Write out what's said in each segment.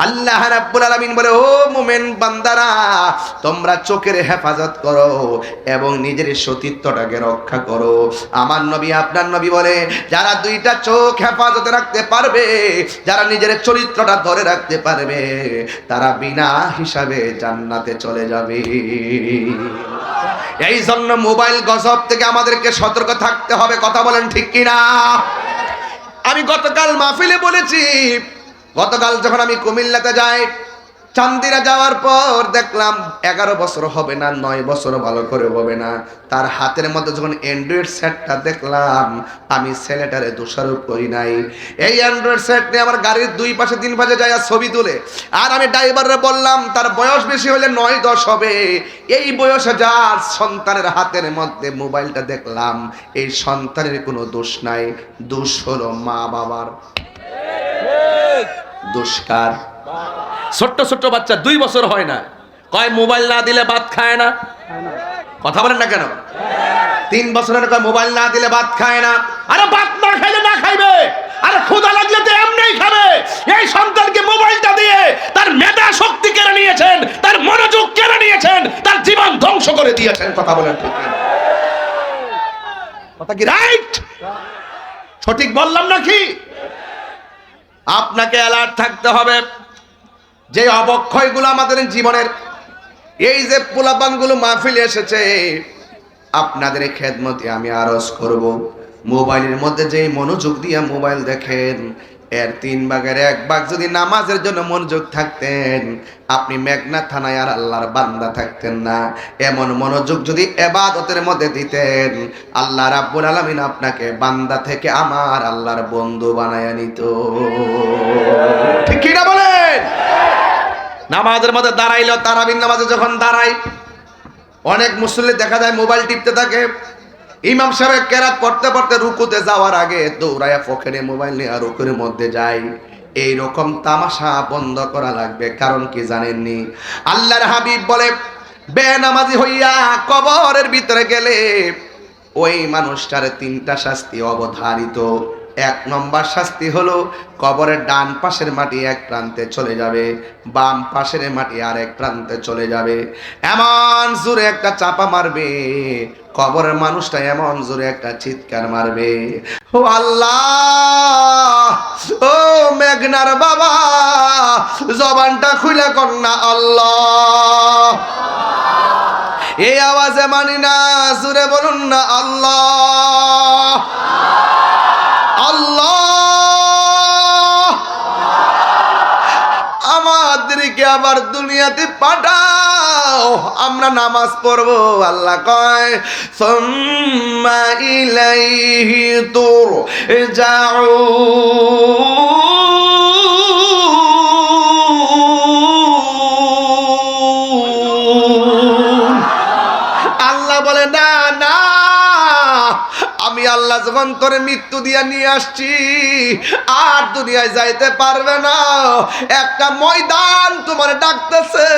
আল্লাহ রাব্বুল আলামিন বলে, ও মুমিন বান্দারা, তোমরা চোখের হেফাজত করো এবং নিজের সতীত্বটাকে রক্ষা করো। আমার নবী আপনার নবী বলে, যারা দুইটা চোখ হেফাজতে রাখতে পারবে, যারা নিজের চরিত্রটা ধরে রাখতে পারবে, তারা বিনা হিসাবে জান্নাতে চলে যাবে। এই জন্য মোবাইল গজব থেকে আমাদেরকে সতর্ক থাকতে হবে। কথা বলেন ঠিক কিনা? আমি গতকাল মাহফিলে বলেছি, গতকাল যখন আমি কুমিল্লাতে যাই, চান্দিনা যাওয়ার পর দেখলাম 11 বছর হবে না, 9 বছর ভালো করে হবে না, তার হাতের মধ্যে যখন অ্যান্ড্রয়েড সেটটা দেখলাম, আমি ছেলেটারে দোষারোপ করি নাই। এই অ্যান্ড্রয়েড সেট নিয়ে আমার গাড়ির 2 পাশে 3 পাশে যায় ছবি তুলে, আর আমি ড্রাইভাররে বললাম তার বয়স বেশি হলে 9-10 হবে, এই বয়সে যার সন্তানের হাতের মধ্যে মোবাইলটা দেখলাম, এই সন্তানের কোনো দোষ নাই, দোষ হলো মা বাবার। দোষ কার? ছোট্ট ছোট্ট বাচ্চা 2 বছর হয় না, কয় মোবাইল না দিলে ভাত খায় না। কথা বলেন না কেন? 3 বছরের কয় মোবাইল না দিলে ভাত খায় না। আরে ভাত না খাইলে না খাইবে, আরে ক্ষুধা লাগলে তো এমনিই খাবে। এই সন্তানকে মোবাইলটা দিয়ে তার মেধা শক্তি কেড়ে নিয়েছেন, তার মনোযোগ কেড়ে নিয়েছেন, তার জীবন ধ্বংস করে দিয়েছেন। কথা বলেন ঠিক কিনা? কথা কি রাইট? সঠিক বললাম নাকি? আপনাকে অ্যালার্ট থাকতে হবে যে অবক্ষয়গুলো আমাদের জীবনের, এই যে পোলাপানগুলো মাহফিলে এসেছে, আপনাদের খেদমতে আমি আরজ করব, মোবাইলের মধ্যে যে মনোযোগ দিয়ে মোবাইল দেখেন, এর 3 ভাগের 1 ভাগ যদি নামাজের জন্য মনোযোগ থাকতেন, আপনি মেঘনা থানায় আর আল্লাহর বান্দা থাকতেন না। এমন মনোযোগ যদি ইবাদতের মধ্যে দিতেন, আল্লাহ রাব্বুল আলামিন আপনাকে বান্দা থেকে আমার আল্লাহর বন্ধু বানায়া নিত। ঠিক কি না বলেন? নামাজের মধ্যে দাঁড়াইলো, তারাবির নামাজে যখন দাঁড়াই, অনেক মুসল্লি দেখা যায় মোবাইল টিপতে থাকে। ইমাম সাহেব কেরাত পড়তে পড়তে রুকুতে যাওয়ার আগে দৌড়ায়া পকেটে মোবাইল নিয়ে আর রুকুর মধ্যে যায়। এই রকম তামাশা বন্ধ করা লাগবে। কারণ কি জানেননি? আল্লাহর হাবিব বলে, বেনামাজি হইয়া কবরের ভিতরে গেলে ওই মানুষটার 3টা শাস্তি অবধারিত। 1 নম্বর শাস্তি হলো কবরের ডান পাশের মাটি এক প্রান্তে চলে যাবে, বাম পাশের মাটি আরেক প্রান্তে চলে যাবে। এমন জোরে একটা চাপা মারবে, কবরের মানুষটা এমন জোরে একটা চিৎকার মারবে, ও আল্লাহ, ও মেঘনার বাবা, জবানটা খুলে কর না আল্লাহ। এই আওয়াজে মানি না, জোরে বলুন না আল্লাহ, আল্লাহ। আমাদেরকে আবার দুনিয়াতে পাঠাও, আমরা নামাজ পড়বো। আল্লাহ কয়, সুম্মা ইলাইহি তুরজাউন। আল্লাহ বলে, না না, আমি আল্লাহ যখন তোরে মৃত্যু দিয়া নিয়ে আসছি, আর দুনিয়ায় যাইতে পারবে না। একটা ময়দান তোমার ডাকতেছে,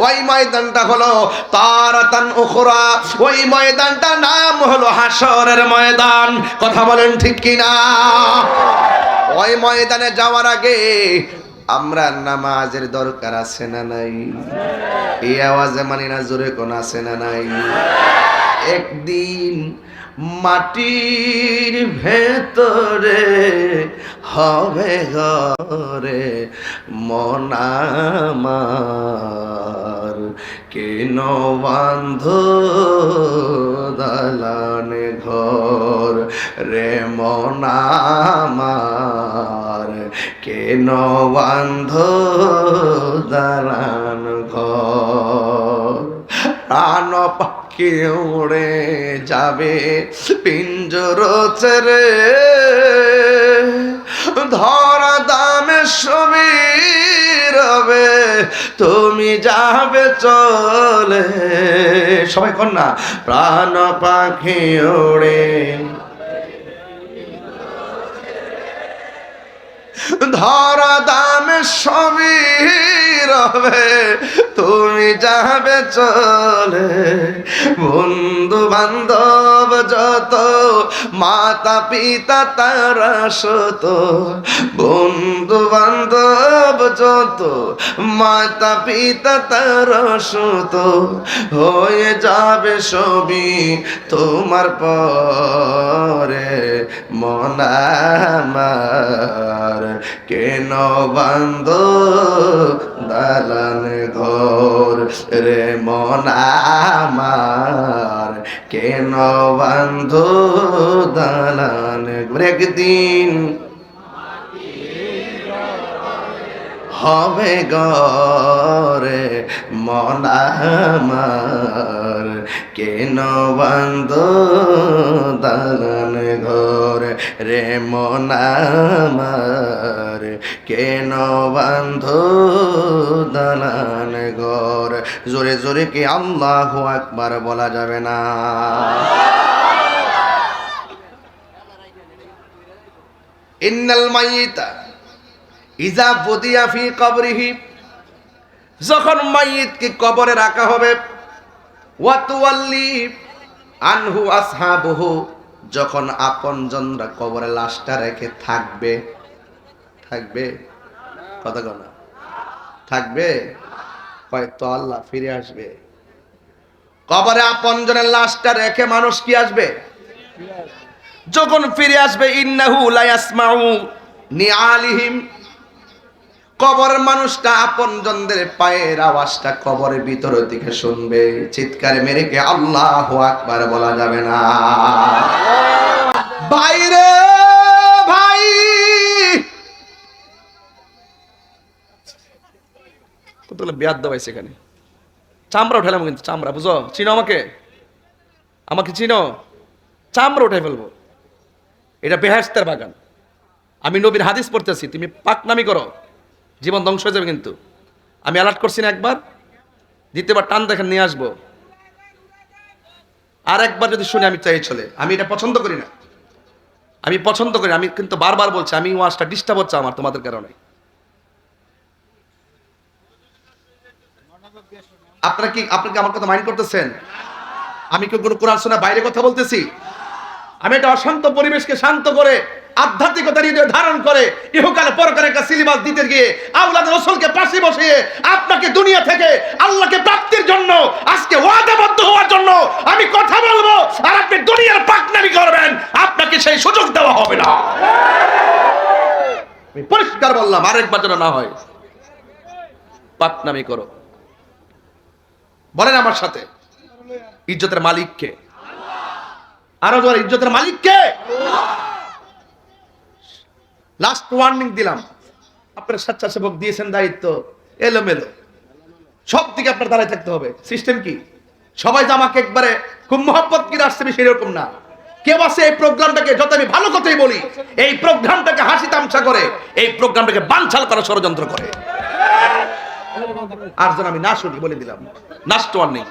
ওই ময়দানটা হলো তারাতান উখরা, ওই ময়দানটার নাম হলো হাসরের ময়দান। কথা বলেন ঠিক কিনা? ওই ময়দানে যাওয়ার আগে আমরা নামাজের দরকার আছে না নাই? এই আওয়াজে মানি না, জোরে কোন আছে না নাই? একদিন মাটির ভেতরে হবে ঘরে মন আমার, কেন বান্ধ দালানে ঘর রে মন আমার, কেন বান্ধ দালান ঘর। প্রাণ পাখি উড়ে যাবে পিঞ্জর ছেড়ে, ধরা দামে সবই রবে, তুমি যাবে চলে। সবাই কর না, প্রাণ পাখি উড়ে ধরা দামে সবই হবে, তুমি যাবে চলে। বন্ধু বান্ধব যত, মাতা পিতা তারা শত, বন্ধু বান্ধব যত, মাতা পিতা তারা শত, হয়ে যাবে সবই তোমার পরে। মন আমার কেন বান্ধ দালান ঘর রে, মন আমার কেন বান্ধ দালান ঘর। একদিন হবে গরে, মন আমার কেন বান্ধ দালান ঘর রে, মন আমার কেন বান্ধ দালান ঘর। জোরে জোরে কি আল্লাহু আকবার বলা যাবে না? ইন্নাল মাইয়িতা ইজা বুদিয়া ফি কবরিহি, যখন মাইয়িতকে কবরে রাখা হবে, ওয়া তুওয়াল্লি আনহু আসহাবুহু, যখন আপনজনরা কবরে লাশটা রেখে থাকবে, থাকবে কথা বলো, থাকবে হয়তো আল্লাহ ফিরে আসবে। কবরে আপনজনের লাশটা রেখে মানুষ কি আসবে? যখন ফিরে আসবে, ইন্নাহু লা ইয়াসমাউ নিআলিহিম, কবর মানুষটা আপনজনদের পায়ের আওয়াজটা কবরের ভিতর দিকে শুনবে। চিৎকারে মেরে কে আল্লাহু আকবার বলা যাবে না? বাইরে ভাই, কতগুলো বিয়াদ দেওয়া সেখানে, চামড়া উঠালাম কিন্তু, চামড়া বুঝো, চিনো আমাকে, আমাকে চিনো, চামড়া উঠাই ফেলবো। এটা বেহেশতের বাগান। আমি নবীর হাদিস পড়তেছি, তুমি পাকনামি করো জীবন ধ্বংস হয়ে যাবে। কিন্তু আমি অ্যালার্ট করছি না একবার, দ্বিতীয়বার টান দেখেন নিয়ে আসবো। আর একবার যদি শুনে আমি চাই চলে, আমি এটা পছন্দ করি না, আমি পছন্দ করি। আমি কিন্তু বারবার বলছি, আমি ওয়াজটা ডিস্টার্ব হচ্ছে আমার তোমাদের কারণে। আপনারা কি আমার কথা মাইন্ড করতেছেন? আমি কি কোনো কোরআন শোনা বাইরে কথা বলতেছি? আমি একটা অশান্ত পরিবেশকে শান্ত করে, আধ্যাত্মিকতা হৃদয়ে ধারণ করে, ইহকাল পরকালে একটা সিলেবাস দিতে গিয়ে আওলাদ রাসূলকে পাশে বসিয়ে আপনাকে দুনিয়া থেকে আল্লাহকে প্রাপ্তির জন্য, আজকে ওয়াদাবদ্ধ হওয়ার জন্য আমি কথা বলবো, আর আপনি দুনিয়ার পাকনামি করবেন, আপনাকে সেই সুযোগ দেওয়া হবে না। আমি পরিষ্কার বললাম, আরেকবার যেন না হয়। পাকনামি করো, বলেন আমার সাথে, ইজ্জতের মালিক কে? আরো জোরে, ইজ্জতের মালিক কে? লাস্ট ওয়ার্নিং দিলাম, আপনার স্বেচ্ছাসেবক দিয়েছেন দায়িত্ব, এলোমেলো সব দিকে আপনার দাঁড়ায় থাকতে হবে। সিস্টেম কি? সবাই যে আমাকে একবারে খুব মহব্বত করে আসছে সেরকম না। কেউ আছে এই প্রোগ্রামটাকে, যত আমি ভালো কথাই বলি, এই প্রোগ্রামটাকে হাসি তামসা করে, এই প্রোগ্রামটাকে বানচাল করার ষড়যন্ত্র করে। আর যেন আমি না শুনি বলে দিলাম, লাস্ট ওয়ার্নিং।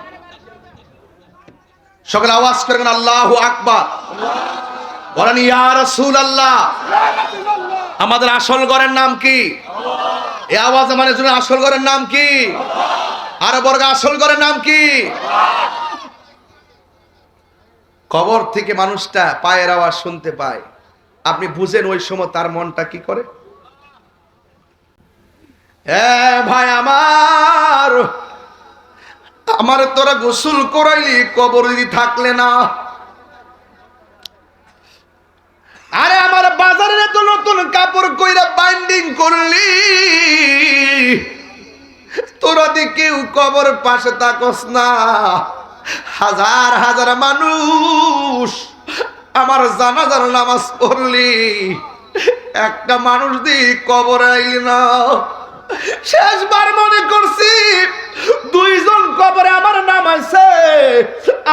সকলে আওয়াজ করবেন আল্লাহু আকবার, বলেন ইয়া রাসূলুল্লাহ। আমাদের আসল ঘরের নাম কি? এই আওয়াজ মানে শুনে, আসল ঘরের নাম কি? আরো বর্গ, আসল ঘরের নাম কি? কবর থেকে মানুষটা পায়ের আওয়াজ শুনতে পায়, আপনি বুঝেন ওই সময় তার মনটা কি করে? ভাই আমার, আমার তোরা গোসল করাইলি, কবর যদি থাকলে না। আরে আমার বাজারে তো নতুন কাপড় কইরা বাইন্ডিং করলি, তোরা দি কেউ কবর পাশে থাকস না। হাজার হাজার মানুষ আমার জানাজার নামাজ পড়লি, একটা মানুষ দি কবর আইলি না। শেষবার মনে করছি দুইজন কবরে আমার নাম আছে,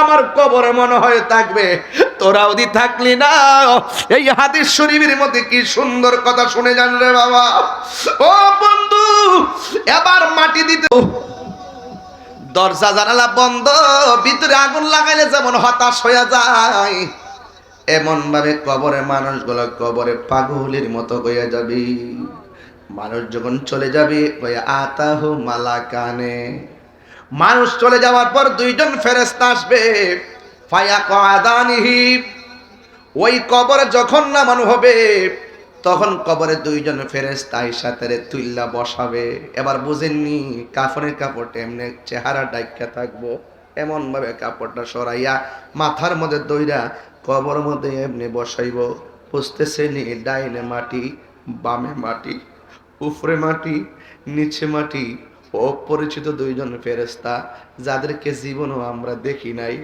আমার কবরে মনে হয় থাকবে, তোরাও দি থাকলি না। এই হাদিস শরীফের মধ্যে কি সুন্দর কথা শুনে যান রে বাবা। ও বন্ধু, এবার মাটি দিতে, দরজা জানালা বন্ধ, ভিতরে আগুন লাগাইলে যেমন হতাশ হয়ে যায়, এমন ভাবে কবরে মানুষগুলো কবরে পাগলের মতো হয়ে যাবে। মানুষ যখন চলে যাবে ওই আতাহু মালাকানে, মানুষ চলে যাওয়ার পর দুইজন ফেরেশতা আসবে, ফায়াকাদানিহি, ওই কবরে যখন নামানো হবে তখন কবরে দুইজন ফেরেশতা আইসাতে তুইল্লা বসাবে। এবার বুঝেননি, কাফনের কাপড়টা এমনি চেহারা ডাইকা থাকবো, এমন ভাবে কাপড়টা সরাইয়া মাথার মধ্যে দইরা কবর মধ্যে এমনি বসাইব। বুঝতেছে নি, ডাইনে মাটি, বামে মাটি, উপরে মাটি, নিচে মাটি, অপরিচিত দুইজন ফেরেশতা যাদেরকে জীবনও আমরা দেখি নাই।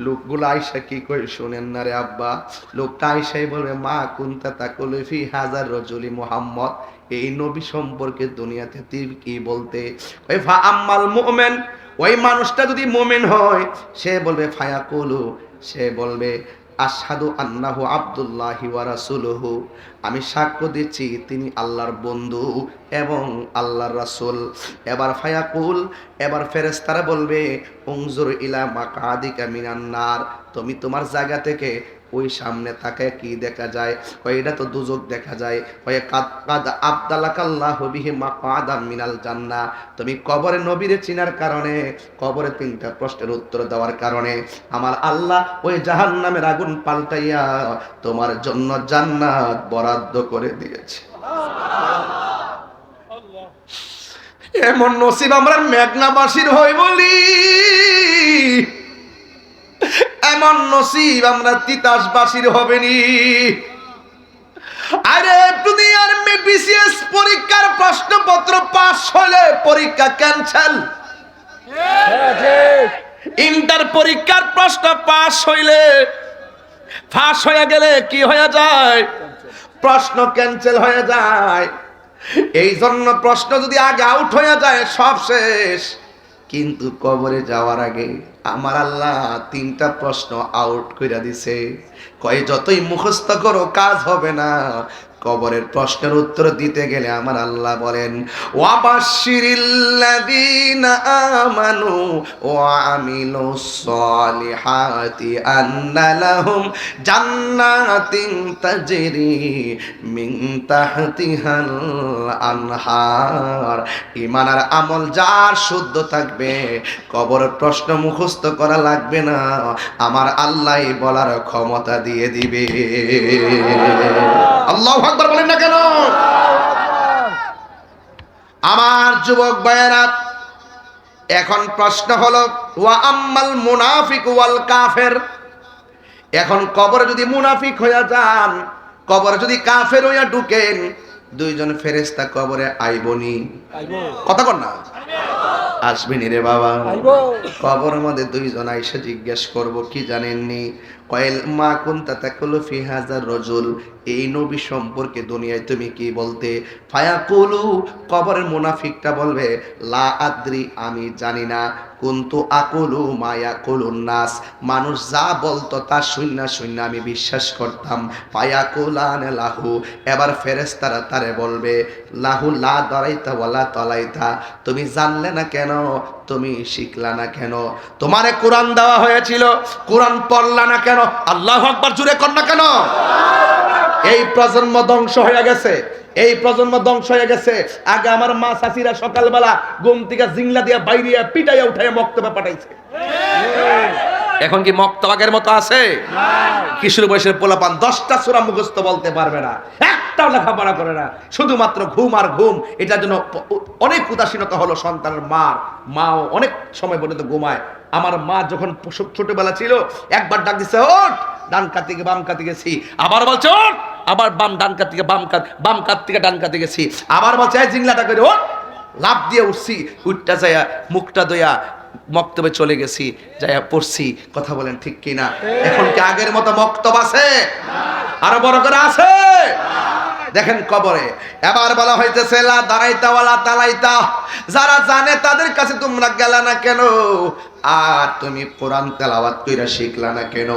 লোকগুলো আয়সা কি কই শুনেন না রে আব্বা, লোকটা আয়সাই বলবে মা কুনতা তাকুলু ফি হাজার রজুলি মুহাম্মদ, এই নবী সম্পর্কে দুনিয়াতে তুই কি বলতে? ওই ফা আম্মাল মুমিন, ওই মানুষটা যদি মুমিন হয় সে বলবে ফায়াকুলু, সে বলবে আশহাদু আন্নাহু আব্দুল্লাহি ওয়া রাসূলুহু, আমি সাক্ষ্য দিচ্ছি তিনি আল্লাহর বন্ধু এবং আল্লাহর রাসূল। এবার ফায়াকুল, এবার ফেরেশতারা বলবে উনজুর ইলা মাকাদিকা মিনান নার, তুমি তোমার জায়গা থেকে ওই সামনে তাকায় কি দেখা যায়? কয় এটা তো দুজক দেখা যায়। কয় কাদ আবদালাকাল্লাহু বিহি মাকাদাম মিনাল জান্নাহ, তুমি কবরে নবীরে চিনার কারণে, কবরে তিনটা প্রশ্নের উত্তর দেওয়ার কারণে আমার আল্লাহ ওই জাহান্নামের আগুন পাল্টাইয়া তোমার জন্য জান্নাত বরাদ্দ করে দিয়েছে। এমন নসিব আমরা মেঘনাবাসীর হই বলি, এমন নসিব আমরা তিতাসবাসীর হবেনি। আরে দুনিয়ার বিসিএস পরীক্ষার প্রশ্নপত্র পাস হলে পরীক্ষা ক্যান্সেল, ইন্টার পরীক্ষার প্রশ্ন পাস হইলে, ফাঁস হয়ে গেলে কি হয়ে যায়? প্রশ্ন ক্যান্সেল হয়ে যায়। এই জন্য প্রশ্ন যদি আগে আউট হয়ে যায় সব শেষ। কিন্তু কবরে যাওয়ার আগে আমার আল্লাহ তিনটা প্রশ্ন আউট কইরা দিছে। কয় যতই মুখস্থ করো কাজ হবে না, কবরের প্রশ্নের উত্তর দিতে গেলে আমার আল্লাহ বলেন ওয়াবাশশিরিল্লাযীনা আমানু ওয়া আমিলুস সলিহাতি আন্না লাহুম জান্নাতিন তাজরি মিন তাহতিহাল আনহার। ঈমান আর আমল যার শুদ্ধ থাকবে কবরের প্রশ্ন মুখস্থ করা লাগবে না, আমার আল্লাহই বলার ক্ষমতা দিয়ে দিবে। আল্লাহু আকবার বলেন না কেন? আমার যুবক ভাইয়েরা, এখন প্রশ্ন হলো ওয়া আম্মাল মুনাফিক ওয়াল কাফের, এখন কবরে যদি মুনাফিক হইয়া যান, কবরে যদি কাফের হইয়া ঢুকেন, দুইজন ফেরেশতা কবরে আইবনি? কথা কর না, আসবেনি রে বাবা। কবরের মধ্যে দুইজন আইসা জিজ্ঞেস করব কি জানেননি? কয়েল মা কুনতা তাকুলু ফি হাজার রজুল, এই নবী সম্পর্কে দুনিয়ায় তুমি কি বলতে? ফায়াকুলু, কবরের মুনাফিকটা বলবে লা আদ্রি, আমি জানি না। কুনতু আকুলু মা ইয়াকুলুন নাস, মানুষ যা বলতো তা শুননা শুননা আমি বিশ্বাস করতাম। ফায়াকুলান লাহু, এবার ফেরেশতারা তারে বলবে লাহু লা দারাইতা ওয়ালা তালাইতা, তুমি জানলে না কেন, তুমি শিখলা না কেন? তোমারে কোরআন দেওয়া হয়েছিল, কোরআন পড়লা না কেন? আল্লাহু আকবার জুড়ে কর না কেন? এই প্রজন্ম ধ্বংস হয়ে গেছে, এই প্রজন্ম ধ্বংস হয়ে গেছে। আগে আমার মা চাচিরা সকালবেলা ঘুম থেকে জিংলা দিয়া বাইরিয়া পিটাইয়া উঠাইয়া মক্তবে পাঠাইছে। এখন কি মক্তবাগের মতো আছে? কিশোর বয়সের পোলাপান 10টা সূরা মুখস্থ বলতে পারবে না, একটাও লেখাপড়া করে না, শুধুমাত্র ঘুম আর ঘুম। এটার জন্য অনেক উদাসীনতা হলো সন্তানের মাও অনেক সময় পর্যন্ত ঘুমায়। আমার মা যখন ছোটবেলা ছিল একবার ডাক দিছে ওঠ, ডান কাত থেকে বাম কাতে গেছি, আবার বলছে ওঠ, আবার ডান কাত থেকে বাম কাত থেকে ডান কাতে গেছি, আবার বলছে এই জিংলাটা করে ওঠ, লাফ দিয়ে উঠছি, উঠটা যাইয়া মুখটা দইয়া মক্তবে চলে গেছি, যাইয়া পড়ছি। কথা বলেন ঠিক কিনা? এখন কি আগের মতো মক্তব আছে? আরো বড় করে আছে? দেখেন কবরে এবার বলা হইতেছে লা দারাইতা ওয়ালা তালাইতা, যারা জানে তাদের কাছে তোমরা গেলা না কেন? আর তুমি কোরআন তেলাওয়াত কইরা শিখলা না কেন?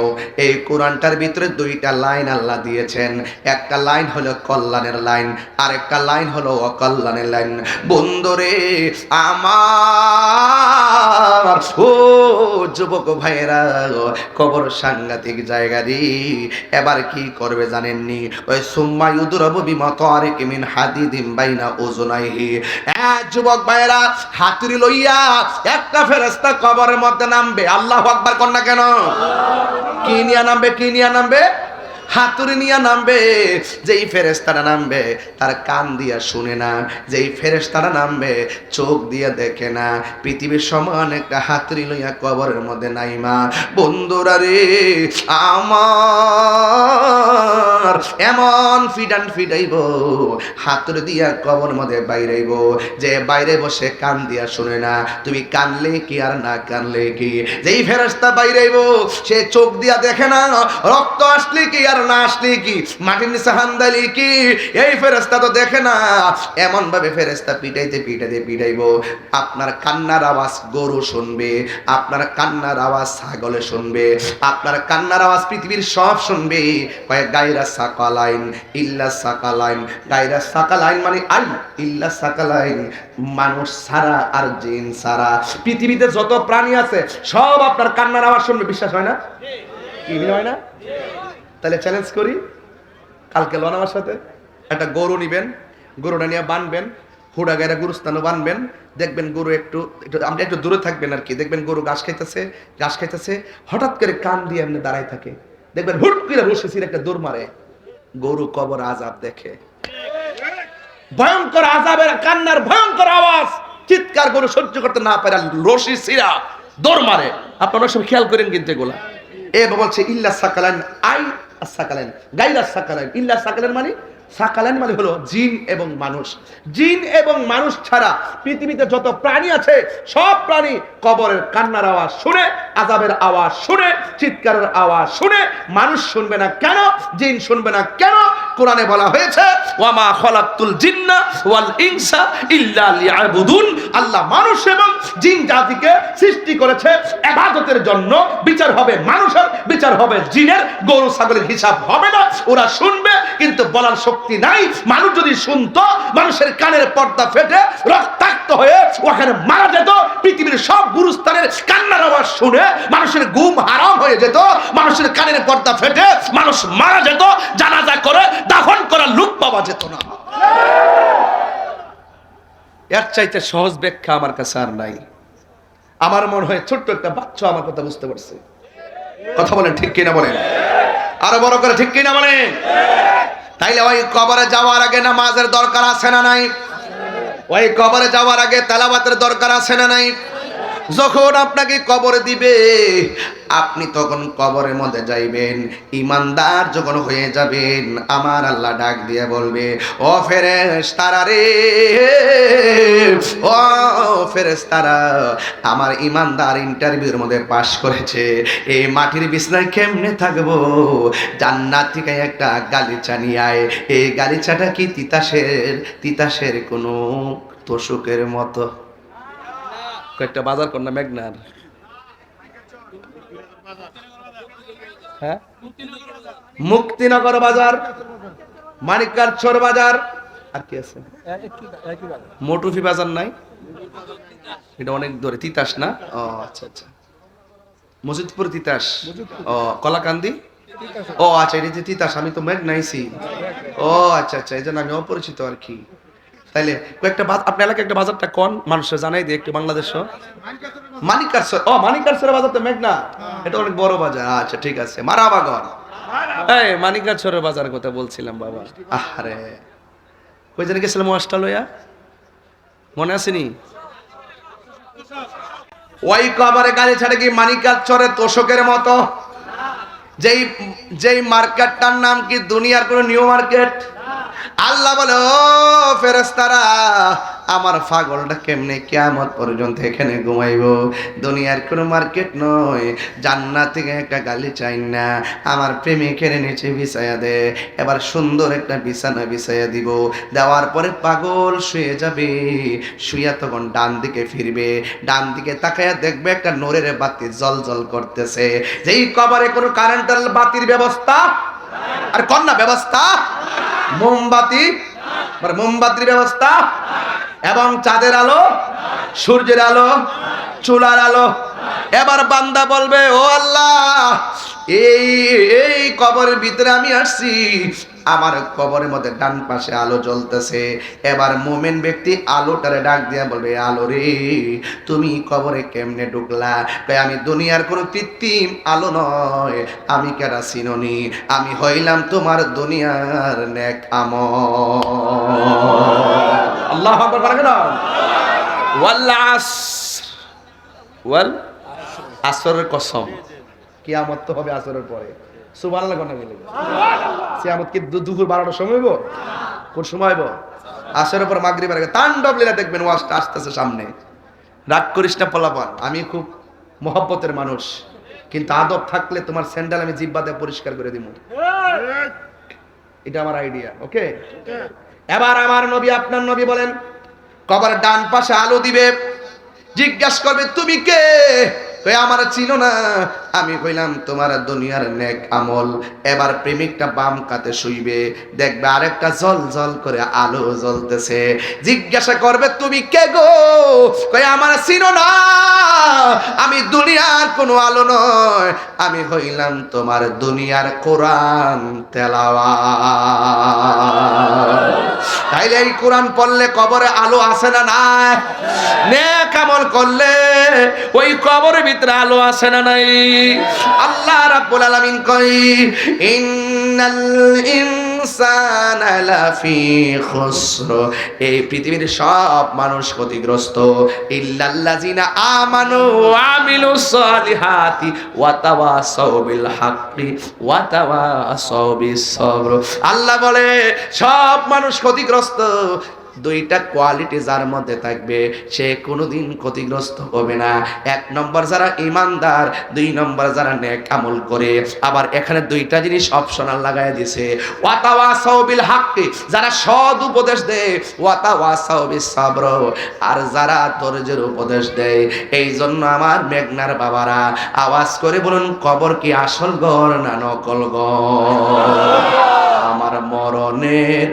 এই কোরআনটার ভিতরে দুইটা লাইন আল্লাহ দিয়েছেন। একটা লাইন হলো কল্যাণের লাইন, আর একটা লাইন হলো অকল্যাণের লাইন। বন্ধুরে আমার, ও যুবক ভাইরা, কবর সাংঘাতিক জায়গা রে। এবার কি করবে জানেননি? ওই সুম্মা ইউদরাবু বিমাতারিক মিন হাদিদিম বাইনা উযুনাইহি। যুবক ভাইরা, হাতুড়ি লইয়া একটা ফেরেশতা কবরের মধ্যে নামবে। আল্লাহু আকবার কর না কেন? কি নিয়ে নামবে? কি নিয়ে নামবে? হাতুড়ি নিয়ে নামবে। যেই ফেরেশতারা নামবে তার কান দিয়া শুনে না, যেই ফেরেশতারা নামবে চোখ দিয়া দেখে না। পৃথিবীর সমান একটা হাতুড়ি লইয়া কবরের মধ্যে নাইমা। বন্ধুরা রে আমার, এমন ফিডান ফিডাইব, হাতুড়ি দিয়া কবর মধ্যে বাইরাইব, যে বাইরে বসে কান দিয়া শুনে না। তুমি কানলে কি আর না কানলে কি? যেই ফেরেশতা বাইরাইব সে চোখ দিয়া দেখে না, রক্ত আসলে কি আর না আসলে কি, মাটির নিচে হান্দালি কি, এই ফেরেশতা তো দেখে না। এমন ভাবে ফেরেশতা পিটাইতে পিটাইতে পিটাইবো, আপনার কান্নার আওয়াজ গরু শুনবে, আপনার কান্নার আওয়াজ ছাগলে শুনবে, আপনার কান্নার আওয়াজ পৃথিবীর সব শুনবে। কয়েক গায়রা সাকালাইন ইল্লা সাকালাইন। গায়রা সাকালাইন মানে আই ইল্লা সাকালাইন, মানুষ ছাড়া আর জিন ছাড়া পৃথিবীতে যত প্রাণী আছে সব আপনার কান্নার আওয়াজ শুনবে। বিশ্বাস হয় না? কি হয় না? তাহলে চ্যালেঞ্জ করি, কালকে লন আমার সাথে একটা গরু নিবেন, গরুটা নিয়ে বানবেন, হুড়া গায়রা গুরুস্থানও বানবেন। দেখবেন গরু একটু আপনি একটু দূরে থাকবেন আর কি। দেখবেন গরু ঘাস খাইতেছে, ঘাস খাইতেছে, হঠাৎ করে কান দিয়ে এমনি দাঁড়ায় থাকে। দেখবেন হুট করে রশি ছিঁড়ে একটা দৌড় মারে। গরু কবর আযাব দেখে, ভয়ঙ্কর আযাবের কান্নার ভয়ঙ্কর আওয়াজ, চিৎকার গরু সহ্য করতে না পারে, রশি ছিঁড়া দৌড় মারে। আপনারা সব খেয়াল করেন কিন্তু এগুলা। এবার বলছে ইল্লা সাকালাইন, আই সাকালাইন গায়রা সাকালাইন। ইল্লা সাকালাইন মানে, সাকালাইন মানে হলো জিন এবং মানুষ। জিন এবং মানুষ ছাড়া পৃথিবীতে যত প্রাণী আছে সব প্রাণী কবরের কান্নার আওয়াজ শুনে, আযাবের আওয়াজ শুনে, চিৎকারের আওয়াজ শুনে। মানুষ শুনবে না কেন? জিন শুনবে না কেন? কোরআনে বলা হয়েছে ওয়ামা খালাকতুল জিন্না ওয়াল ইনসা ইল্লা লিয়াবুদুন। আল্লাহ মানুষ এবং জিন জাতিকে সৃষ্টি করেছে ইবাদতের জন্য। বিচার হবে মানুষের, বিচার হবে জিনের। গরু ছাগলের হিসাব হবে না। ওরা শুনবে কিন্তু বলার শক্তি নাই। মানুষ যদি শুনতো, মানুষের কানের পর্দা ফেটে রক্তাক্ত হয়ে ওখানে মারা যেত। পৃথিবীর সব গুরুস্থানের কান্নার আওয়াজ শুনে মানুষের ঘুম হারাম হয়ে যেত, মানুষের কানের পর্দা ফেটে মানুষ মারা যেত, জানাজা করে দাফন করার লোক পাওয়া যেত না। এর চাইতে সহজ ব্যাখ্যা আমার কাছে আর নাই। আমার মনে হয় ছোট্ট একটা বাচ্চা আমার কথা বুঝতে পারছে। কথা বলেন ঠিক কিনা? বলেন আরো বড় করে ঠিক কিনা বলেন। তাইলে ওই কবরে যাওয়ার আগে নামাজের দরকার আছে না নাই? ওই কবরে যাওয়ার আগে তেলাওয়াতের দরকার আছে না নাই? যখন আপনাকে কবরে দিবে, আপনি তখন কবরের মধ্যে যাইবেন, ইমানদার যখন হয়ে যাবেন, আমার আল্লাহ ডাক দিয়ে বলবে ও ফেরেশতারা রে, ও ফেরেশতারা, আমার ইমানদার ইন্টারভিউর মধ্যে পাশ করেছে। এই মাটির বিছনায় কেমনে থাকবো? জান্নাত থেকে একটা গালিচা নিয়ে আয়। এই গালিচাটা কি তিতাসের? তিতাসের কোনো তোষকের মতো। কয়েকটা বাজার কর না মেঘনার। হ্যাঁ, মুক্তিনগর বাজার, মানিকগাছড় বাজার, আর কি আছে? মটুফি বাজার নাই? এটা অনেক দূরে। তিতাস না? ও আচ্ছা আচ্ছা, মজিদপুর তিতাস। ও কলাকান্দি। ও আচ্ছা, এটা তিতাস। আমি তো মেঘনাইছি। ও আচ্ছা আচ্ছা, এই জন্য আমি অপরিচিত আর কি। তাইলে কয়েকটা আপনি এলাকায় একটা বাজারটা কোন মানুষের জানাই দিয়ে একটু বাংলাদেশ। মানিকগাছড়। ও মানিকগাছড় বাজার তো মেঘনা, এটা অনেক বড় বাজার। আচ্ছা ঠিক আছে, মারাবাগর। এই মানিকগাছড়ের বাজার কথা বলছিলাম বাবা। আরে কই জানি গেছিলাম অস্ট্রেলিয়া, মনে আসেনি? ওই কবরে গাড়ি ছাড়ে কি মানিকগাছড়ের তোষকের মতো? যেই মার্কেটটার নাম কি দুনিয়ার কোন নিউ মার্কেট? আল্লাহ বলে ও ফেরেশতারা, আমার পাগলটা কেমনে কিয়ামত পর্যন্ত এখানে ঘুমাইবো? দুনিয়ার কোনো মার্কেট নয়, জান্নাত থেকে একটা গালি চাই না, আমার প্রেমিকের নিচে বিছায়া দে। এবার সুন্দর একটা বিছানা বিছায়া দিব, দেওয়ার পরে পাগল শুয়ে যাবে। শুয়া তখন ডান দিকে ফিরবে, ডান দিকে তাকায়া দেখবে একটা নূরের বাতি জ্বলজ্বল করতেছে। যেই কবরে কোনো কারেন্টের বাতির ব্যবস্থা আর কন্যা ব্যবস্থা, মোমবাতি আর মোমবাতির ব্যবস্থা এবং চাঁদের আলো, সূর্যের আলো, চুলার আলো। এবার বান্দা বলবে, ও আল্লাহ, এই এই কবরের ভিতরে আমি আসছি, আমার কবরের মধ্যে ডান পাশে আলো জ্বলতেছে। এবার মুমিন ব্যক্তি আলোটারে ডাক দিয়া বলবে, আলো রে, তুমি কবরে কেমনে ঢুকলা? তাই আমি দুনিয়ার কোনো কৃত্রিম আলো নয়, আমি কেডা চিননি, আমি হইলাম তোমার দুনিয়ার নেক আমল। আল্লাহু আকবার বলেন না? ওয়াল আসর, ওয়াল আসরের কসম, কিয়ামত তো হবে আসরের পরে। সুবহানাল্লাহ কোন বলে? কিয়ামত কি দুপুর 12টার সময় হইব? কোন সময় হইব? আসরের পর মাগরিবের আগে তাণ্ডব লীলা দেখবেন, ওয়াজটা আসতেছে সামনে। রাগ করিস না পোলাপান, আমি খুব মহব্বতের মানুষ, কিন্তু আদব থাকলে তোমার স্যান্ডেল আমি জিহ্বা দিয়ে পরিষ্কার করে দিব। এটা আমার আইডিয়া, ওকে? এবার আমার নবী, আপনার নবী বলেন, কবরের ডান পাশে আলো দিবে, জিজ্ঞাসা করবে, তুমি কে? কই আমার চিনো না, আমি কইলাম তোমার দুনিয়ার নেক আমল। এবার প্রেমিকটা বাম কাতে শুইবে, দেখবে আরেকটা জল জল করে আলো জ্বলতেছে। জিজ্ঞাসা করবে, তুমি কে গো? কই আমার চিনো না, আমি দুনিয়ার কোনো আলো নয়, আমি হইলাম তোমার দুনিয়ার কোরআন তেলাওয়াত। তাইলে এই কোরআন পড়লে কবরে আলো আসে না? না, নেক আমল করলে ওই কবরের ভিতরে আলো আসে না? নাই। আল্লাহ রাব্বুল আলামিন কই, ইন্নাল ইনসানা লাফি খুসর, এই পৃথিবীর সব মানুষ ক্ষতিগ্রস্ত, ইল্লাল্লাযিনা আমানু ওয়া আমিলুস সালিহাতি ওয়া তাওয়াসাউ বিল হাক্কি ওয়া তাওয়াসাউ বিস সবর। আল্লাহ বলে সব মানুষ ক্ষতিগ্রস্ত। দুইটা কোয়ালিটি যার মধ্যে থাকবে, সে কোনোদিন ক্ষতিগ্রস্ত হবে না। এক নম্বর যারা ইমানদার, দুই নম্বর যারা নেক আমল করে। আবার এখানে দুইটা জিনিস অপশনাল লাগায় দিয়েছে, ওয়াতাওয়াসাউ বিল হাক্কি, যারা সৎ উপদেশ দেয়, ওয়াতাওয়াসাউ বিস সাবর, আর যারা ধৈর্যের উপদেশ দেয়। এই জন্য আমার মেঘনার বাবারা আওয়াজ করে বলুন, কবর কি আসল ঘর না নকল ঘর? আমার মরণের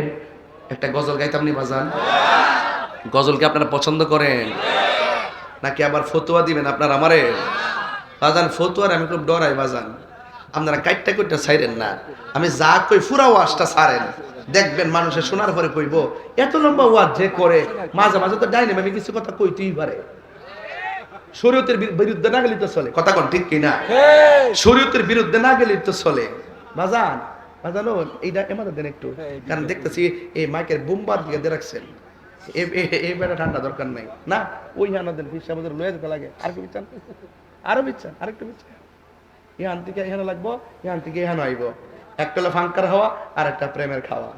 একটা গজল গাইতাম নি বাজান? গজল কি আপনারা পছন্দ করেন নাকি আবার ফতুয়া দিবেন আপনারা আমারে? বাজান ফতুয়ার আমি খুব ডরাই বাজান, আপনারা কাইটটা কইটা ছাইরেন না, আমি যা কই পুরা ওয়াজটা ছাড়েন, দেখবেন মানুষে শোনার পরে কইব, এত লম্বা ওয়াজ যে করে মাঝে মাঝে তো ডাইনে আমি কিছু কথা কইতেই পারে। শরীয়তের বিরুদ্ধে না গেলে তো চলে, কথা কোন ঠিক কিনা? শরীয়তের বিরুদ্ধে না গেলে তো চলে বাজান। জানো এইটা এমাদের দেন একটু, কারণ দেখতেছি এই মাইকের বুমবার দিকে দিয়ে রাখছেন, এই বেটা ঠান্ডা দরকার নাই না, ওই হানাদের পিসা বাজার লয়ে যেতে লাগে। আর কি বিচ্ছান, আরো বিচ্ছান, আরেকটু বিচ্ছান, ইহান থেকে এখানে লাগবো, ইহান থেকে এখানে আইব, একটা হলো ফাঙ্কার হাওয়া আর একটা প্রেমের খাওয়া।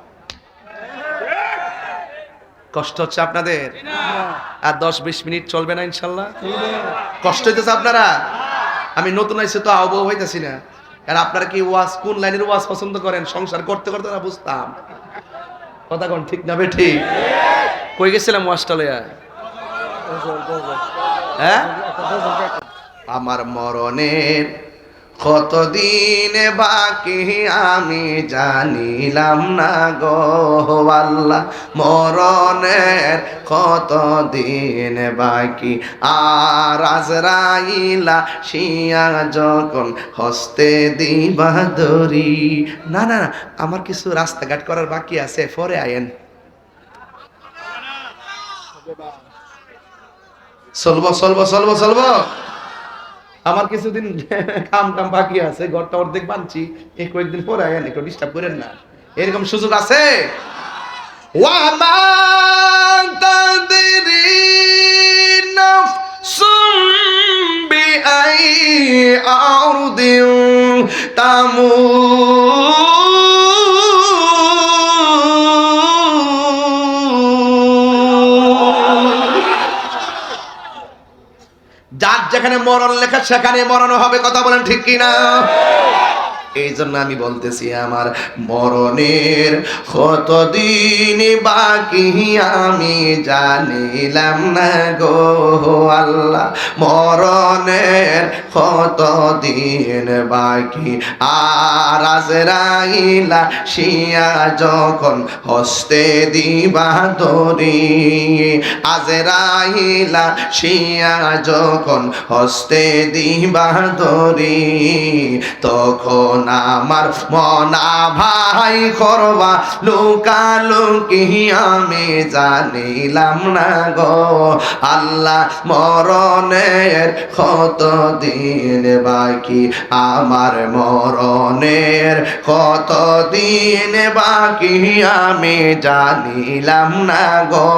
কষ্ট হচ্ছে আপনাদের? আর 10-20 মিনিট চলবে না ইনশাল্লাহ? কষ্ট হইতেছে আপনারা? আমি নতুন আইসে তো আবহাওয়া হইতেছি না। আর আপনারা কি ওয়াজ, কোন লাইনের ওয়াজ পছন্দ করেন? সংসার করতে করতে না বুঝতাম, কথা কোন ঠিক না বেঠি? কই গেছিলাম ওয়াজটা লইয়া? হ্যাঁ, আমার মরণের কতদিন বাকি আমি জানিলাম না গো আল্লাহ, মরণের কতদিন বাকি, আর আজরাইলা শিয়া যখন হস্তে দিবা দরি। না না না, আমার কিছু রাস্তাঘাট করার বাকি আছে, পরে আয়েন। চলবো চলবো চলবো চলবো, আমার কিছুদিন কাম টাম বাকি আছে, ঘরটা অর্ধেক বানছি, এই কয়েকদিন পরে আয়েন, একটু ডিস্টার্ব করেন না, এরকম সুযোগ আছে। ওয়ামা তাদরি নাফসুম বিআই আরদিন তামুত। যার যেখানে মরণ লেখা সেখানে মরণ হবে, কথা বলেন ঠিক কিনা? এই জন্য আমি বলতেছি আমার মরণের কতদিন বাকি আমি জানিলাম না গো আল্লাহ, মরণের কতদিন বাকি। আর আজরাইলা শিয়া যখন হস্তে দিবা দরি, আজরাইলা শিয়া যখন হস্তে দিবা দরি, তখন আমার মনা ভাই করবা লুকালুকি আমি জানিলাম না গো আল্লাহ, মরণের কতদিন বাকি, আমার মরণের কতদিন বাকি আমি জানিলাম না গো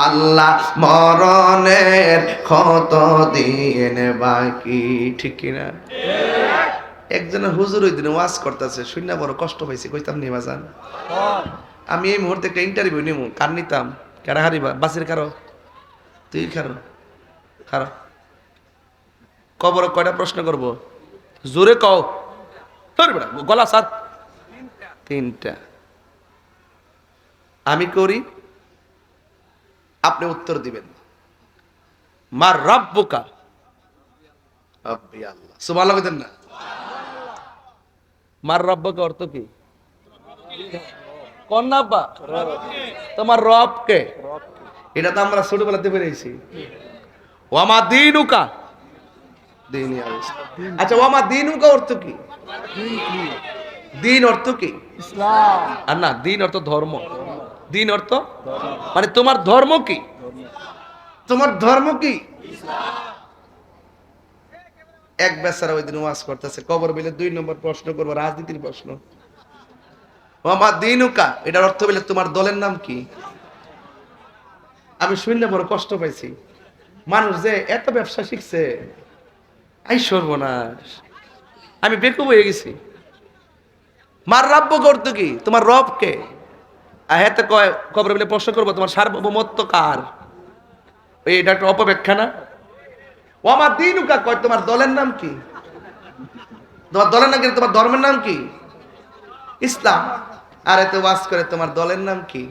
আল্লাহ, মরণের কতদিন বাকি। ঠিক কিনা? একজনের হুজুর ওই দিনে ওয়াজ করতেছে, শুনে বড় কষ্ট পাইছি, কইতাম নি বাজান আমি এই মুহূর্তে একটা ইন্টারভিউ নিব, কার নিতাম? কারা হারিবা? বাসির কারো? তুই খারো খারো। কবর কয়টা প্রশ্ন করব? জোরে কও, গলা সাত। তিনটা। আমি করি, আপনি উত্তর দিবেন। মার রাব্বুকা, রাব্বি আল্লাহ। সুবহানাল্লাহ কইতেন না? মার রাব্বুকা অর্থ কি? কোন আব্বা? তোমার রব কে? এটা তো আমরা ছোটবেলাতে পেরেছি। ওয়ামা দীনুকা, দীনি আল-ইসলাম। আচ্ছা, ওয়ামা দীনুকা অর্থ কি? দিন অর্থ কি? ইসলাম। আর না, দিন অর্থ ধর্ম। দিন অর্থ মানে তোমার ধর্ম কি? তোমার ধর্ম কি? এক বেচারা ওই দিন ওয়াজ করতেছে, কবর বিলে 2 নম্বর প্রশ্ন করবো, রাজনীতির প্রশ্ন। ওয়ামা দীনুকা, এটার অর্থ বলে তোমার দলের নাম কি? আমি শুনলে বড় কষ্ট পাইছি। মানুষ যে এত ব্যবসা শিখছে, আই সর্বনাশ, আমি বেকুব হয়ে গেছি। মার রাব্ব করতো কি? তোমার রব কে? আহেতে কয় কবর বলে প্রশ্ন করবো তোমার সার্বভৌমত্ব কার? এটা একটা অপব্যাখ্যা না? ও আমার দিনুকা কয় তোমার দলের নাম কি? তোমার দলের নাম কি? তোমার ধর্মের নাম কি? ইসলাম। আর এতে ওয়াজ করে তোমার দলের নাম কি?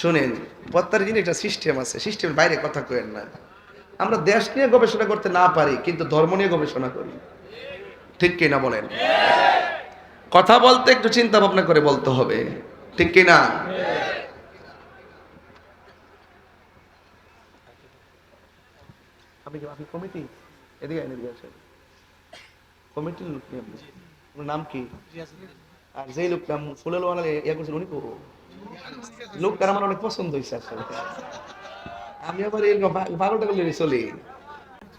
শুনেন, প্রত্যেক জিনিস একটা সিস্টেম আছে, সিস্টেমের বাইরে কথা কইেন না। আমরা দেশ নিয়ে গবেষণা করতে না পারি, কিন্তু ধর্ম নিয়ে গবেষণা করি। ঠিক কিনা বলেন? কথা বলতে একটু চিন্তা ভাবনা করে বলতে হবে, ঠিক কিনা? আপনি কমিটি এদিকে এদিকে আসেন, কমিটির লোক কি? আপনার নাম কি? আর যেই লোক নাম ফুলেল বানালে ইয়া করছেন উনি কো লোকটার আমার অনেক পছন্দ হয়েছে আসলে। আমি আবার এরকম পাগলটা করলে চলি।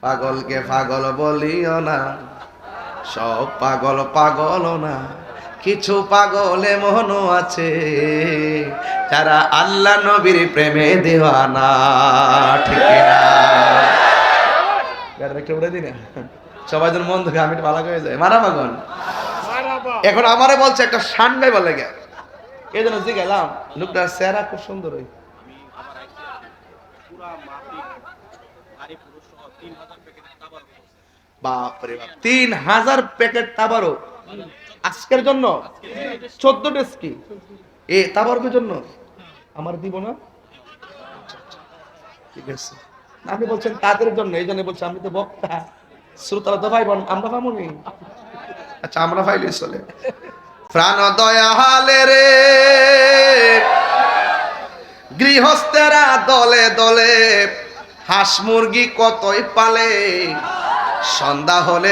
পাগলকে পাগল বলিও না, সব পাগল পাগল না, কিছু পাগল এমনও আছে যারা আল্লাহ নবীর প্রেমে দেওয়ানা। ঠিক না? একটা বলে দিই না, সবাই যেন মন থেকে আমি ভালো হয়ে যায়। মারা পাগল এখন আমারে বলছে একটা শান গাই বলে গে, এই জন্য জিজ্ঞাসলাম। লোকটার চেহারা খুব সুন্দর। ওই বাপরে বাপ, 3000 প্যাকেট তাবারক আজকের জন্য 14 ডেজ কি এ তাবারকের জন্য আমার দিব না? ঠিক আছে, আপনি বলছেন তাদের জন্য, এই জন্য বলছে আমি তো বক্তা, শ্রোতারা তো ভাইবোন, আমরা পামনি। আচ্ছা, আমরা পাইলে চলে। প্রাণ দয়ালে রে গৃহস্থেরা দলে দলে হাঁস মুরগি কতই পালে, সন্ধ্যা হলে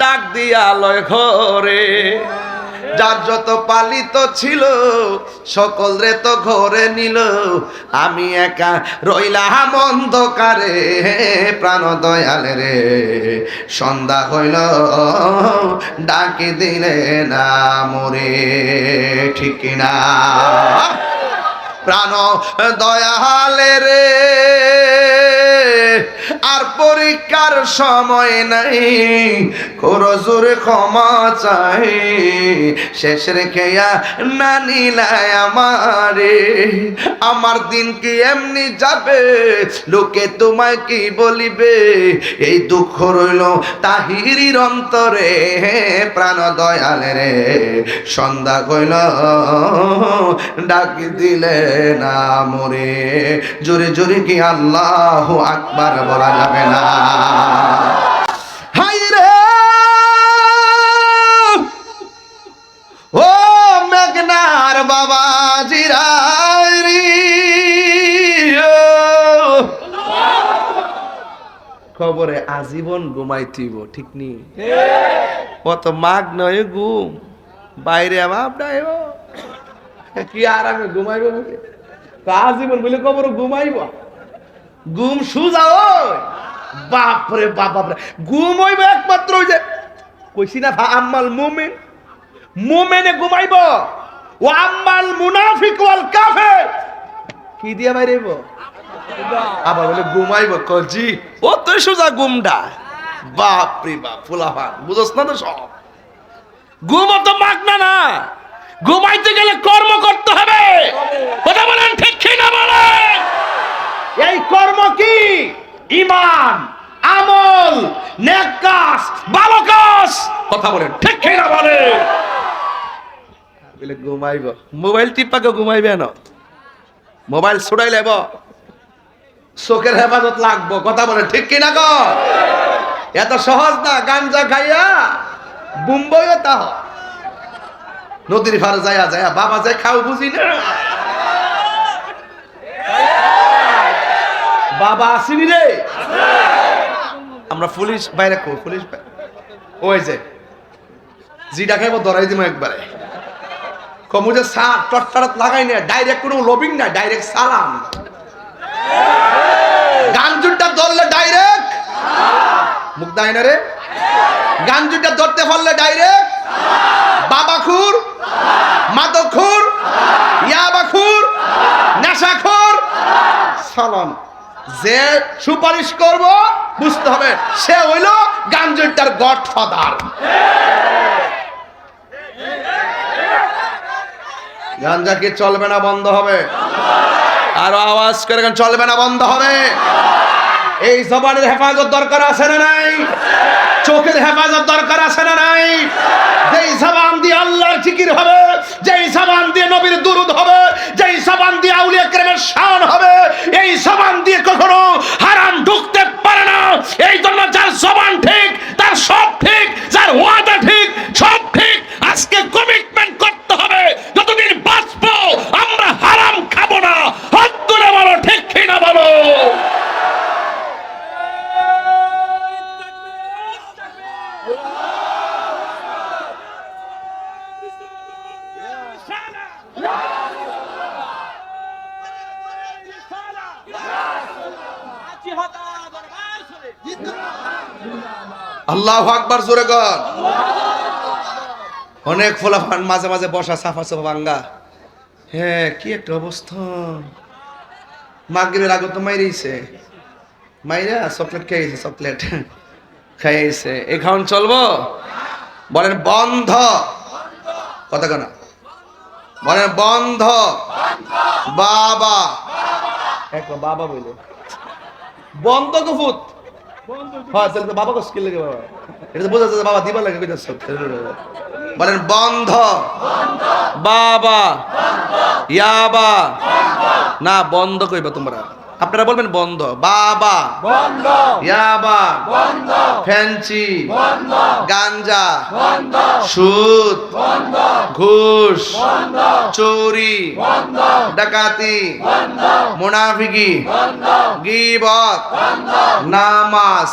ডাক দিয়া লয় ঘরে, যার যত পালিত ছিল সকল রে তো ঘরে নিল, আমি একা রইলাম অন্ধকারে। প্রাণ দয়ালে রে সন্ধ্যা হইল ডাকি দিলে না মরে। ঠিক না? প্রাণ দয়ালে রে আর পরীক্ষার সময় নাই, করো জোরে ক্ষমা চাই, শেষ রেখেয়া না নিলায় আমারে, আমার দিন কি এমনি যাবে, লোকে তোমায় কি বলিবে, এই দুঃখ রইল তাহিরির অন্তরে, প্রাণ দয়াল রে সন্ধ্যা কইল ডাক দিলে না মরে, জোরে জোরে কি আল্লাহু আকবার বলা যাবে না? হাই রে ও মেঘনার বাবা জিরারি, খবরে আজীবন ঘুমাইতিব, ঠিক নি? কত মাগ নয় ঘুম, বাইরে আমার কি আরামে ঘুমাইব, আজীবন বলে খবর ঘুমাইব, ঘুম সুজা বাপরে বাপ, বাপরে ঘুম হইব একমাত্র ওই যে কইছি না আম্মাল মুমিন, মুমিনে ঘুমাইব, ও আম্মাল মুনাফিক ওয়াল কাফির কি দিয়া বাইরেব, আবার বলে ঘুমাইব, কজি ও তো সোজা ঘুমডা, বাপ রে বাপ ফুলাফান বুঝছ না তো সব। ঘুম তো মাগনা না, ঘুমাইতে গেলে কর্ম করতে হবে, কথা বলেন ঠিক কি না বলেন? এই কর্ম কি? ঈমান, আমল, নেক কাজ, ভালো কাজ, কথা বলেন ঠিক কি না বলেন? বলে ঘুমাইব, মোবাইল টিপাকে ঘুমাইবে না, মোবাইল ছুড়াই লেব, চোখের হেফাজত লাগবো, কথা বলে ঠিক কিনা গো? এত সহজ না, গাঞ্জা খাইয়া বুম্বইও তা নদীর ফারে যায়া যায়া বাবা যায় খাও বুঝি না, বাবা আসিনি রে, আমরা পুলিশ বাইরে কো, পুলিশ ওই যে জিডা খাইব ধরাই দিব একবারে, কমু যে সার টটটারাত লাগাই না, ডাইরেক্ট কোনো লবিং না, ডাইরেক্ট সালাম, গাঞ্জুরটা ধরলে ডাইরেক্ট মুখ দেয় না রে, গাঞ্জুরটা ধরতে পারলে ডাইরেক্ট বাবাখুর, মাদকখুর, ইয়াবাখুর, নেশাখোর, সালাম। যে সুপারিশ করব বুঝতে হবে সে হইল গাঞ্জুরটার গডফাদার। গাঞ্জা কি চলবে না বন্ধ হবে? আরো আওয়াজ করে চলবে না বন্ধ হবে? এই জবানের হেফাজত দরকার আছে না নাই? চোখের হেফাজত দরকার আছে না নাই? যেই জবান দিয়ে আল্লাহর জিকির হবে, যেই জবান দিয়ে নবীর দুরূদ হবে, যেই জবান দিয়ে আউলিয়া কেরামের শান হবে, এই জবান দিয়ে কখনো হারাম ঢুকতে পারে না। এই জন্য যার জবান ঠিক তার সব ঠিক, যার ওয়াদা ঠিক সব ঠিক। আজকে কমিটমেন্ট করতে হবে যতদিন বাঁচবো আমরা হারাম খাবো না। হাত তুলে বলো ঠিক কিনা বলো। আল্লাহু আকবার জোরে কর। অনেক ফলাফান মাঝে মাঝে বসা সাফা সাফা ভাঙ্গা। হ্যাঁ কি একটা অবস্থা। মাগরিবের আগে তো মাইরেছে, মাইরা চকলেট খাইছে, চকলেট খাইছে। এই খাওয়ান চলবো? বলেন বন্ধ। কথা কেন বলেন বন্ধ। বাবা একবার বাবা বইলে বন্ধ কফুত। হ্যাঁ তো বাবা কষ্ট কি লাগে, বাবা এটা তো বোঝা যাচ্ছে বাবা দিবার লাগে কইতাছ। বলেন বন্ধ। বাবা ইয়াবা না বন্ধ কইবা তোমরা, আপনারা বলবেন বন্ধ। বাবা বন্ধ, ইয়াবা বন্ধ, ফ্যান্সি বন্ধ, গাঞ্জা বন্ধ, সুদ বন্ধ, ঘুষ বন্ধ, চুরি বন্ধ, ডাকাতি বন্ধ, মুনাফিকি বন্ধ, গীবত বন্ধ, নামাজ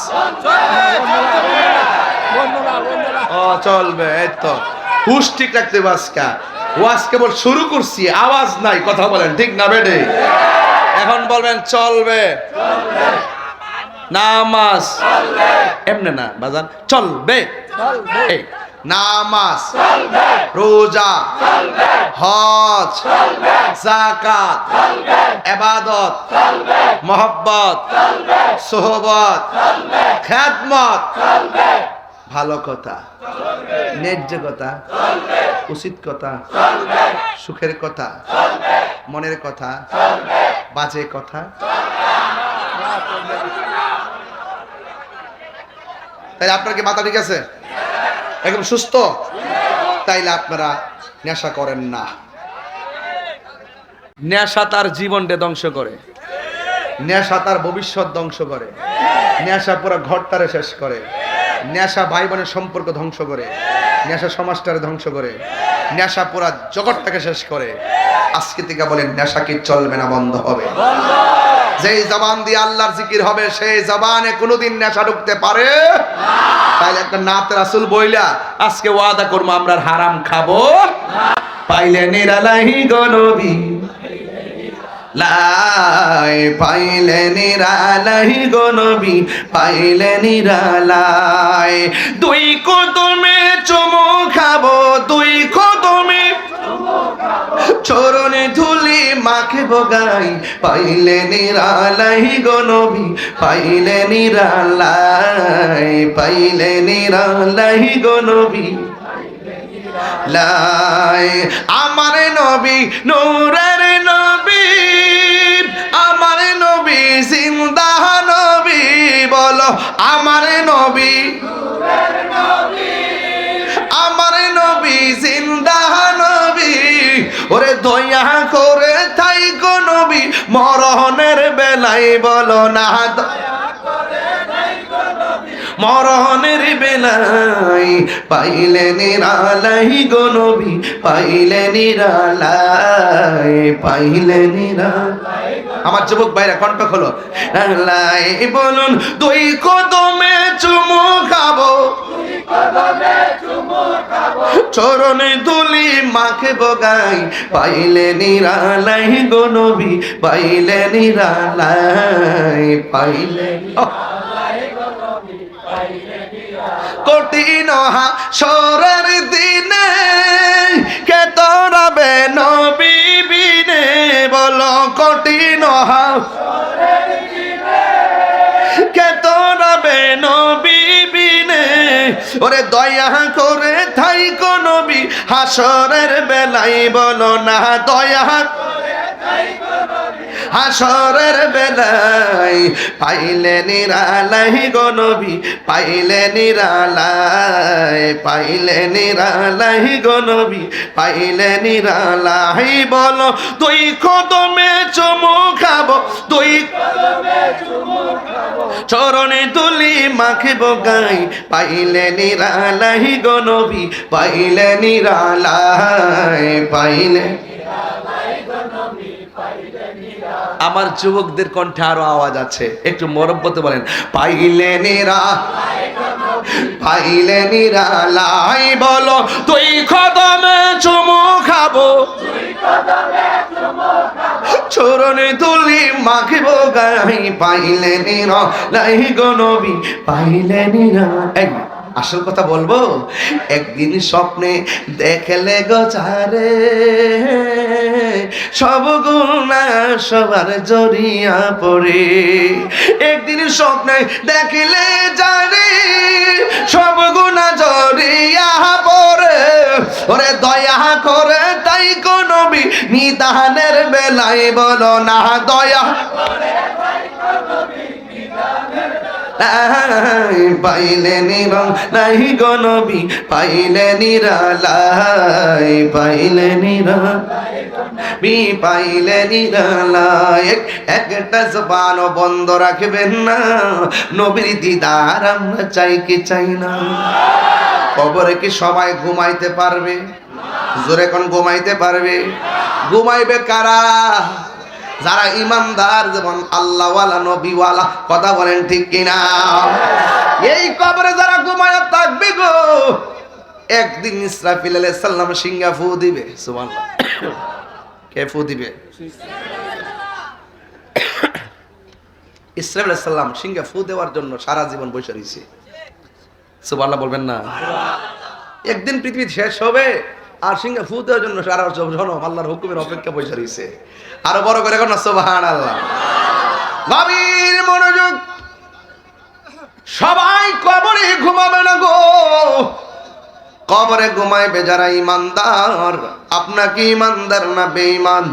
ও চলবে। এই তো হুশ ঠিক রাখতে বাসকা ওয়াজ কেবল শুরু করছি, আওয়াজ নাই। কথা বলেন ঠিক না বেডে? এখন বলবেন চলবে নামাজ, এমনে না বাজান চলবে। এই নামাজ, রোজা, হজ, যাকাত, ইবাদত, মহব্বত, সোহবত, খেদমত, ভালো কথা, ন্যায্য কথা, উচিত কথা, সুখের কথা, মনের কথা, বাজে কথা। তাই আপনার কি মাথা ঠিক আছে? একদম সুস্থ? তাইলে আপনারা নেশা করেন না। নেশা তার জীবনটা ধ্বংস করে, নেশা তার ভবিষ্যৎ ধ্বংস করে, নেশা পুরো ঘরটারে শেষ করে, নেশা ভাই বোনের সম্পর্ক ধ্বংস করে, নেশা সমাজটারে ধ্বংস করে, নেশা পুরা জগৎটাকে শেষ করে। আজকে থেকে বলেন নেশা কি চলবে না বন্ধ হবে? যেই জবান দিয়ে আল্লাহর জিকির হবে সেই জবানে কোনোদিন নেশা ঢুকতে পারে না। তাইলে একটা নাত রাসূল বইলা আজকে ওয়াদা করবো আমরা হারাম খাবো না। পাইলে নিরালাহি গো নবী লাই, পাইলে নিরালাই গো নবী, পাইলে নিরালাই। দুই কদমে চুমু খাবো, দুই কদমে চরণে ধুলি মাখবো গাই, পাইলে নিরালাই গো নবী, পাইলে নিরালাই, পাইলে নিরালাই গো নবী লাই। আমার নবী নূরের নবী, আমার নবী জিন্দা নবী, বলো আমার নবী, আমার নবী জিন্দা নবী। ওরে দয়া করে তাই গো নবী মরণের বেলায় বলো না, মরণের বেলায় পাইলে নিরালাই গো নবী, পাইলে নিরালাই, পাইলে নিরালাই। আমার যুবক ভাইরা কণ্ঠ খোলো, লাই বলুন দুই কদমে চুমু খাবো, চরণে দুলি মাখবো গাই, পাইলে নিরালাই গো নবী, পাইলে নিরালাই, পাইলে কঠিন হাসরের দিনে কে তোরাবে নবী বিনে, বলো কঠিন হাসরের দিনে কে তোরাবে নবী বিনে। ওরে দয়া করে থাই গো নবী হাসরের বেলায় বলো না, দয়া হাসরের বেলায় পাইলে নিরালাই গো নবী, পাইলে নিরালাই, পাইলে নিরালাই গো নবী, পাইলে নিরালাই। বলো দুই কদমে চুমু খাবো, দুই কদমে চুমু খাবো, চরণে তুলি মাখবো গাই, পাইলে নিরালাই গো নবী, পাইলে নিরালাই, পাইলে। আমার যুবকদের কণ্ঠে আরো আওয়াজ আছে, একটু মরব্বতে বলেন পাইলে নিরা, পাইলে নিরালাই। বলো তুই কদমে চুমু খাবো, চরণে তুলি মাখবো গাই, পাইলে নিরালাই গো নবী, পাইলে নিরালাই। আসল কথা বলবো, একদিন স্বপ্নে দেখলে গো চারে সব গুণা সবার জড়িয়া পড়ে। একদিন স্বপ্নে দেখলে যারে সব গুণা জড়িয়া পড়ে। ওরে দয়া করে তাই গো নবী নিদানের বেলায় বলো না, দয়া পাইলে নিরালাই গো নবী, পাইলে নিরালাই, পাইলে নিরালাই, পাইলে নিরালাই। একটা জবান বন্ধ রাখবেন না, নবীর দিদার আমরা চাই কি চাই না? কবরে কি সবাই ঘুমাইতে পারবে? জোরে কোন ঘুমাইতে পারবে? ঘুমাইবে কারা? যারা ইমানদার, যেমন আল্লাহওয়ালা নবীওয়ালা। কথা বলেন ঠিক কিনা? এই কবরে যারা ঘুমায় থাকবে গো, একদিন ইসরাফিল আলাইহিস সালাম সিংহা ফু দিবে। সুবহানাল্লাহ। কে ফু দিবে? ইসরাফিল আলাইহিস সালাম সিংহা ফু দেওয়ার জন্য সারা জীবন বসে রয়েছে। সুবহানাল্লাহ বলবেন না? একদিন পৃথিবী শেষ হবে, আর সিংহা ফু দেওয়ার জন্য সারা জনম আল্লাহর হুকুমের অপেক্ষা বসে রয়েছে। আরো বড় করে এখন সুবহানাল্লাহ। গভীর মনোযোগ, সবাই কবরে ঘুমাবে না গো, কবরে ঘুমাইবে যারা ইমানদার। আপনাকে ইমানদার না বেঈমান?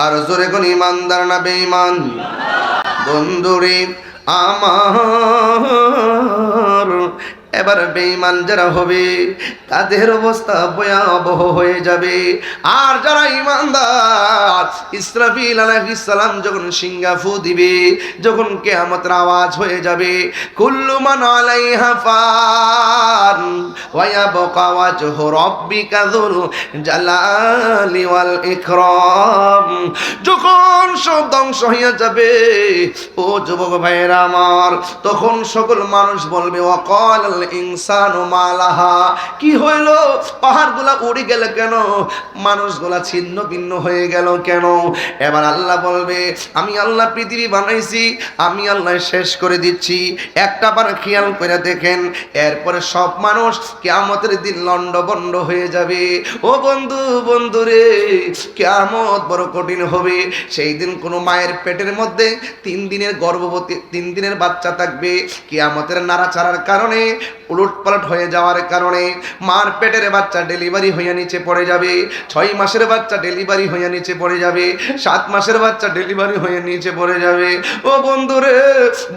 আর জোরে কোন ইমানদার না বেঈমান? বন্ধুরে আমার, এবার বেঈমান যারা হবে তাদের অবস্থা ভয়াবহ হয়ে যাবে। আর যারা ঈমানদার, ইসরাফিল আলাইহিস সালাম যখন সিংহা ফু দিবে, যখন কিয়ামতের আওয়াজ হয়ে যাবে, কুল্লু মান আলাইহা ফান ওয়া ইয়াবকা ওয়াজহু রাব্বিকা যুল জালালি ওয়াল ইকরাম, যখন সব ধ্বংস হয়ে যাবে ও যুবক ভাইরা আমার, তখন সকল মানুষ বলবে ওয়াকাল ইনসানু মালাহা, কি হইল, পাহাড়গুলা উড়ে গেল কেন, মানুষগুলা ছিন্ন ভিন্ন হয়ে গেল কেন? এবার আল্লাহ বলবে আমি আল্লাহ পৃথিবী বানাইছি, আমি আল্লাহ শেষ করে দিচ্ছি। একটা বার খেয়াল করে দেখেন, এরপরে সব মানুষ কিয়ামতের দিন লন্ডভন্ড হয়ে যাবে। ও বন্ধু, বন্ধুরে, কিয়ামত বড় কঠিন হবে। সেই দিন কোনো মায়ের পেটের মধ্যে 3 দিনের গর্ভবতী 3 দিনের বাচ্চা থাকবে। কিয়ামতের নাড়াচাড়ার কারণে, উলটপালট হয়ে যাওয়ার কারণে মার পেটের বাচ্চা ডেলিভারি হয়ে নিচে পড়ে যাবে, 6 মাসের বাচ্চা ডেলিভারি হয়ে নিচে পড়ে যাবে, 7 মাসের বাচ্চা ডেলিভারি হয়ে নিচে পড়ে যাবে। ও বন্ধুরে,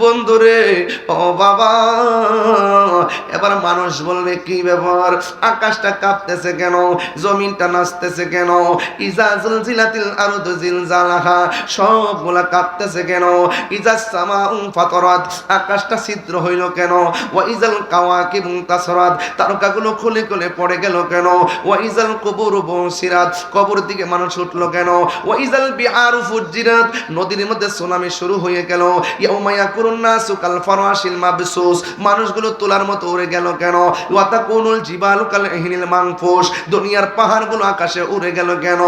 বন্ধুরে, ও বাবা, এবার মানুষ বলবে কি ব্যাপার, আকাশটা কাঁপতেছে কেন, জমিনটা নাচতেছে কেন, ইজা জুলজিলাতিল আরদু জিলজালাহা, সবগুলা কাঁপতেছে কেন, ইজা সামাউ ফাতারাত, আকাশটা ছিদ্র হইল কেন, ওয়া ইজাল কাওয়াকিবু তাসরাত, তারকাগুলো খুলে খুলে পড়ে গেল কেন, ওয়া ইজাল কুবুরু বুসিরাত, কবর দিকে মানুষ উঠলো কেন, ওয়া ইজাল বিআরু ফুজিরাত, নদীর মধ্যে সুনামি শুরু হয়ে গেল, ইয়াউমা ইয়াকুরুন নাসু কাল ফারাশিল মাবসুস, মানুষগুলো তোলার মতো উড়ে গেল কেন, ওয়া তাকুনুল জিবালু কাল ইহনিল মানফুস, দুনিয়ার পাহাড়গুলো আকাশে উড়ে গেল কেন?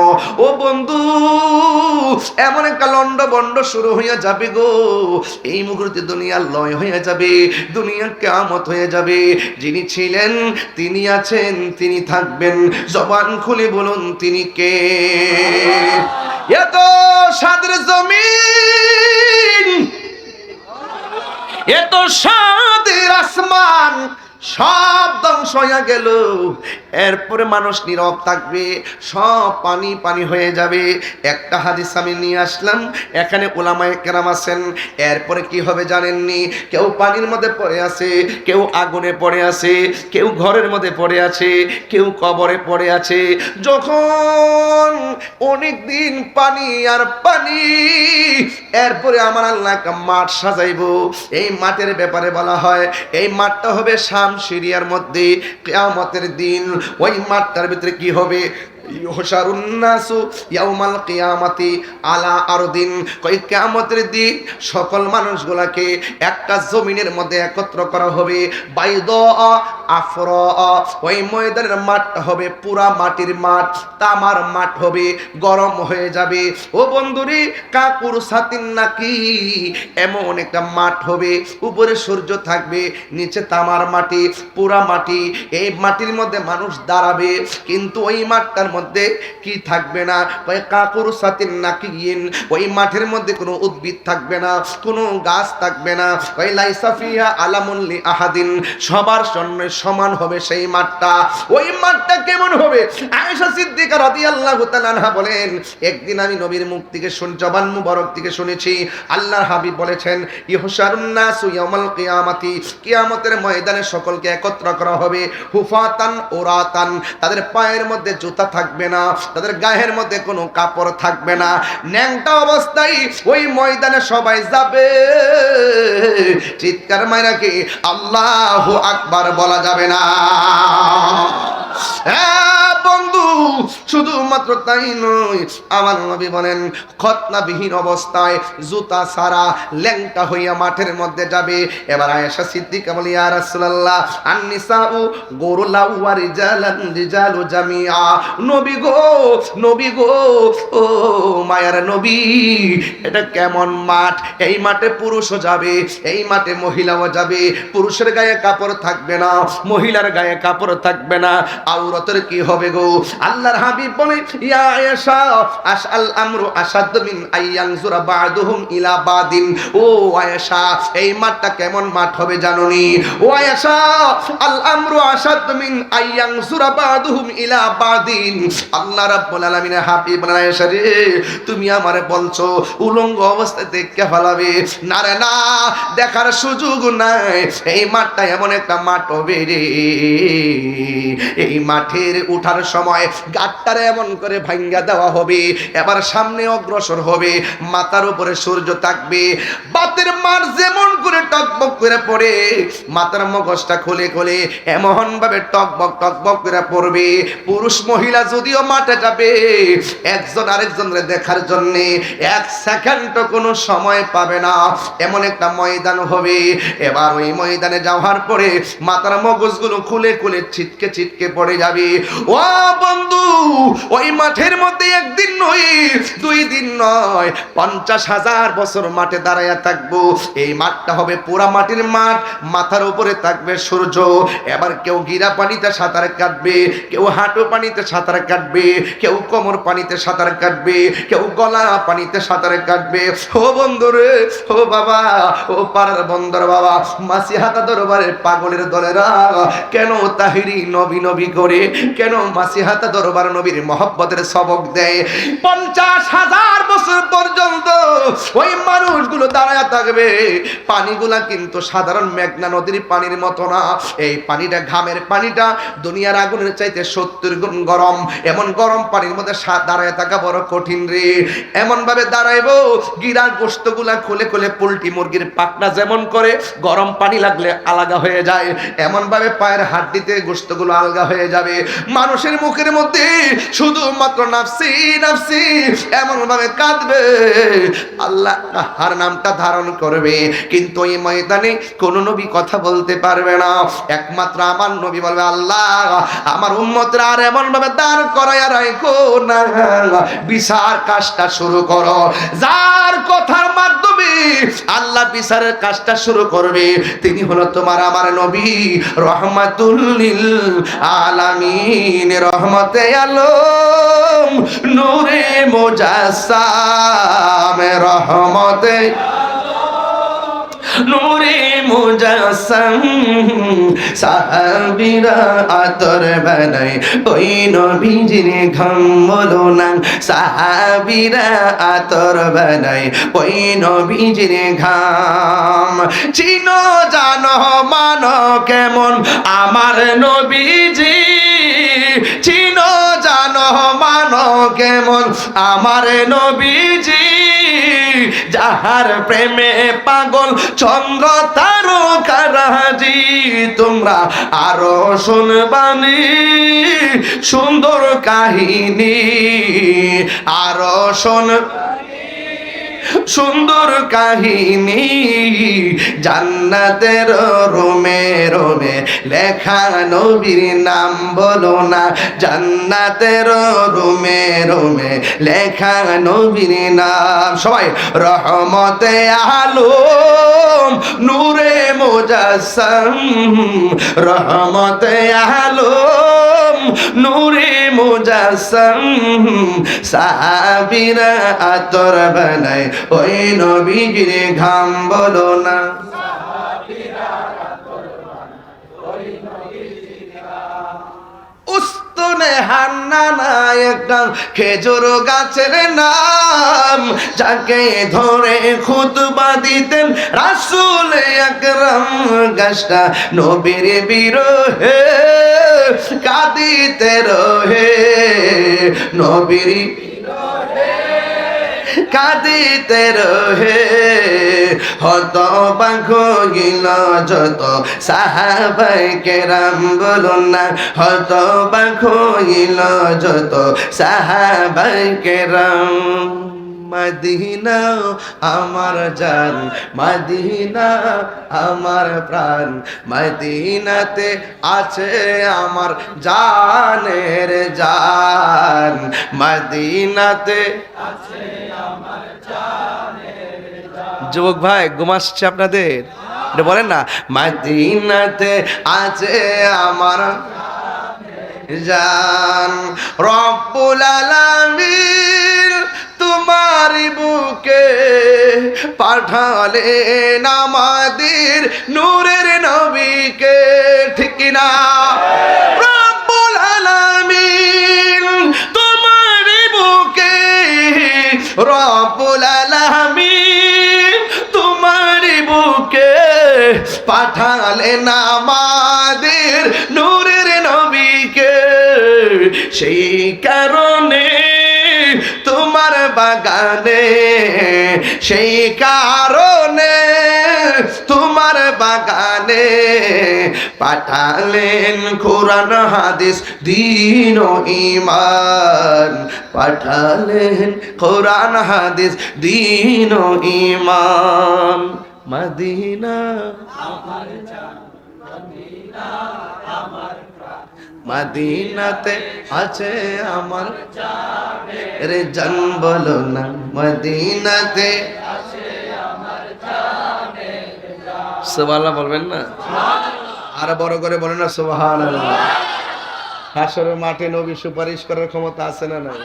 ও বন্ধু, এমন একটা লন্ডভন্ড শুরু হয়ে যাবে গো, এই মুহূর্তে দুনিয়া লয় হয়ে যাবে, দুনিয়া কিয়ামত হয়ে যাবে। যিনি ছিলেন, তিনি আছেন, তিনি থাকবেন, জবান খুলে বলুন তিনি কে? এত সাদের জমিন, এত সাদের আসমান, সব ধ্বংস হয়ে গেল, এরপরে মানুষ নীরব থাকবে, সব পানি পানি হয়ে যাবে। একটা হাদিস আমি নিয়ে আসলাম, এখানে উলামায়ে কেরাম আছেন। এরপরে কি হবে জানেননি? কেউ পানির মধ্যে পড়ে আছে, কেউ আগুনে পড়ে আছে, কেউ ঘরের মধ্যে পড়ে আছে, কেউ কবরে পড়ে আছে। যখন অনেক দিন পানি আর পানি, এরপরে আমার আল্লাহ একটা মাঠ সাজাইবো। এই মাঠের ব্যাপারে বলা হয়, এই মাঠটা হবে শাম সিরিয়ার মধ্যে। কিয়ামতের দিন ওই মাঠটার ভিতরে কি হবে? ইউহশারুন নাসু ইয়াউমাল কিয়ামাতি আলা আরদিন, কই কিয়ামতের দিন সকল মানুষগুলাকে একটা জমিনের মধ্যে একত্র করা হবে। বাইদা আফরা, ওই ময়দানের মাঠ হবে পুরা মাটির মাঠ, তামার মাঠ হবে, গরম হয়ে যাবে। ও বন্ধুরে, কাকুর সাতিন নাকি, এমন একটা মাঠ হবে, উপরে সূর্য থাকবে, নিচে তামার মাটি, পুরা মাটি। এই মাটির মধ্যে মানুষ দাঁড়াবে, কিন্তু ওই মাঠটার মধ্যে কি থাকবে না? কাকুর সাতিন নাকিন, ওই মাঠের মধ্যে কোনো উদ্ভিদ থাকবে না, কোনো গাছ থাকবে না। ওই লাইসা ফিহা আলামুন লি আহাদিন, সবার জন্য সমান হবে সেই মাঠটা। ওই মাঠটা কেমন হবে? আয়েশা সিদ্দিকা রাদিয়াল্লাহু তাআলা আনহা বলেন, একদিন আমি নবীর মুখ থেকে জবান মুবারক থেকে শুনেছি, আল্লাহর হাবিব বলেছেন, ইহশারুন নাসু ইয়াউমাল কিয়ামাতি, কিয়ামতের ময়দানে সকলকে একত্র করা হবে, হুফাতান ওরাতান, তাদের পায়ের মধ্যে জুতা থাকবে না, তাদের গায়ের মধ্যে কোনো কাপড় থাকবে না, ন্যাংটা অবস্থায় ওই ময়দানে সবাই যাবে। চিৎকার মাইরা কি আল্লাহু আকবার বলা যাবে না? বন্ধু শুধুমাত্র তাই নয়, আমার নবী বলেন খতনাবিহীন অবস্থায় জুতা ছাড়া ল্যাংটা হইয়া মাঠের মধ্যে যাবে। এবার আয়েশা সিদ্দিকা বলি ইয়া রাসূলুল্লাহ আন-নিসাউ গুরুলাউ ওয়া রিজালু জামিআ। নবী গো ও মায়ার নবী, এটা কেমন মাঠ? এই মাঠে পুরুষও যাবে, এই মাঠে মহিলাও যাবে। পুরুষের গায়ে কাপড় থাকবে না, মহিলার গায়ে কাপড় থাকবে না, আওরাতের কি হবে গো? আল্লাহর হাবিব বলে ইয়া আয়েশা আশআল আমরু আশাদ্দু মিন আইয়ানজুরা বা'দুহুম ইলা বাদিন। ও আয়েশা, এই মাঠটা কেমন মাঠ হবে জানোনি? ও আয়েশা, আল আমরু আশাদ্দু মিন আইয়ানজুরা বা'দুহুম ইলা বাদিন। আল্লাহ রাব্বুল আলামিনের হাবিব বলেন আয়েশা রে, তুমি আমারে বলছো উলঙ্গ অবস্থায় দেখে ফেলাবে? না রে না, দেখার সুযোগ নাই। এই মাঠটা এমন একটা মাঠ হবে রে, এই মাঠের উঠার সময় গাটটারে এমন করে ভাঙ্গা দেওয়া হবে, এবার সামনে অগ্রসর হবে, মাথার উপরে সূর্য থাকবে, বাতের মার যেমন করে টকবক করে পড়ে, মাথার মগজটা খুলে খুলে এমন ভাবে টকবক করে পড়বে। পুরুষ মহিলা যদিও মাঠে যাবে, একজন আরেকজনের দেখার জন্য এক সেকেন্ড কোনো সময় পাবে না, এমন একটা ময়দান হবে। এবার ওই ময়দানে যাওয়ার পরে মাথার মগজগুলো খুলে খুলে ছিটকে ছিটকে পড়ে যাবে। ও বন্ধু, ওই মাঠের মধ্যে একদিন নয়, 2 দিন নয়, 50,000 বছর মাঠে দাঁড়ায়া থাকবো। এই মাঠটা হবে পুরা মাটির মাঠ, মাথার উপরে থাকবে সূর্য। এবার কেউ গিরা পানিতে সাঁতার কাটবে, কেউ হাঁটু পানিতে সাঁতার কাটবে, কেউ কোমর পানিতে সাঁতার কাটবে, কেউ গলা পানিতে সাঁতার কাটবে। ও বন্ধু রে, ও বাবা, ও পাড়ার বন্দর বাবা, মাসিহাতা দরবারের পাগলের দলেরা কেন তাহিরি নবী নবী করে, কেন মাসিহাতা দরবার নবীর মহব্বতের সবক দেয়? 50,000 বছর পর্যন্ত ওই মানুষগুলো দাঁড়ায় থাকবে। পানিগুলা কিন্তু সাধারণ মেঘনা নদীর পানির মতো না, এই পানিটা ঘামের পানিটা দুনিয়ার আগুনের চাইতে 70 গুণ গরম। এমন গরম পানির মধ্যে দাঁড়ায় থাকা বড় কঠিন রে। এমন ভাবে দাঁড়াইবো, গিরার গোশতগুলা খুলে খুলে পোল্ট্রি মুরগির পাখনা যেমন করে গরম পানি লাগলে আলাদা হয়ে যায়, এমন ভাবে পায়ের হাড্ডিতে গোশতগুলো আলগা হয়ে যাবে। মানুষের মুখের মধ্যে শুধুমাত্র নাফসি নাফসি এমন ভাবে কাঁদবে, আল্লাহ আর নামটা ধারণ করবে, কিন্তু এই ময়দানে কোন নবী কথা বলতে পারবে না। একমাত্র আমার নবী বলবে আল্লাহ আমার উম্মতরা আর এমন ভাবে দাঁড় করায়া রাখো না, বিচার কাজটা শুরু করো। যার কথার মাধ্যমে আল্লাহ বিচারের কাজটা শুরু করবে তিনি হলো তোমার আমার নবী রহমাতুল লিল আলামিন, রহমতে আলম নূরে মুজাসসাম, রহমতে নূরে মুজাসসাম। সাহাবীরা আতর বানায় ওই নবীজির ঘাম বলো না, সাহাবীরা আতর বানায় ওই নবীজির ঘাম। চিনো জানো মানো কেমন আমার নবীজি, চিনো জানো মানো কেমন আমার নবীজি, যাহার প্রেমে পাগল চন্দ্র তারকারাজি। তোমরা আরো শুনবানি সুন্দর কাহিনী, আরো শোন সুন্দর কাহিনী, জান্নাতের রোমে রোমে লেখা নবীর নাম বলো না, জান্নাতের রোমে রোমে লেখা নবীর নাম। সবাই রহমতে আলম নূরে মুজাসসাম, রহমতে আলম নূরে মুজাসসাম। সাহাবীরা আতর বানায় ওই নবীজির ঘাম বলো না, উস্তুনে হান্নানা একটা খেজুর গাছের নাম, যাকে ধরে খুতবা দিতেন রাসূল আকরাম। গাছটা নবীর বিরহে কাঁদিতে রহে, নবীর কাঁদিতে রহে হত বাক হইল যত সাহাবায়ে কেরাম বলুন না হত বাক হইল যত সাহাবায়ে কেরাম মদিনা আমার জান মদিনা আমার প্রাণ মদিনাতে আছে আমার জানের জান মদিনাতে আছে আমার জানের জান যুবক ভাই ঘুম আসছে আপনাদের এটা বলেন না মদিনাতে আছে আমার জান রব্বুল আলামিন তোমারি বুকে পাঠালেন আমাদের নূরের নবীকে ঠিক না রব্বুল আলামিন তোমারি বুকে রব্বুল আলামিন তোমারি বুকে পাঠালেন আমাদের নূরের নবীকে সেই কারণে তোমার বাগানে সেই কারণে তোমার বাগানে পাঠালেন কোরআন হাদিস দ্বীন ও ঈমান পাঠালেন কোরআন হাদিস দ্বীন ও ঈমান মদিনা আমার জান মদিনা আমার প্রাণ মদিনাতে আছে আমার জানের জান বলো না মদিনাতে আছে আমার জানের জান সুবহানাল্লাহ বলবেন না আর বড় করে বলেন না সুবহানাল্লাহ হাশরের মাঠে নবী সুপারিশ করার ক্ষমতা আছে না নাই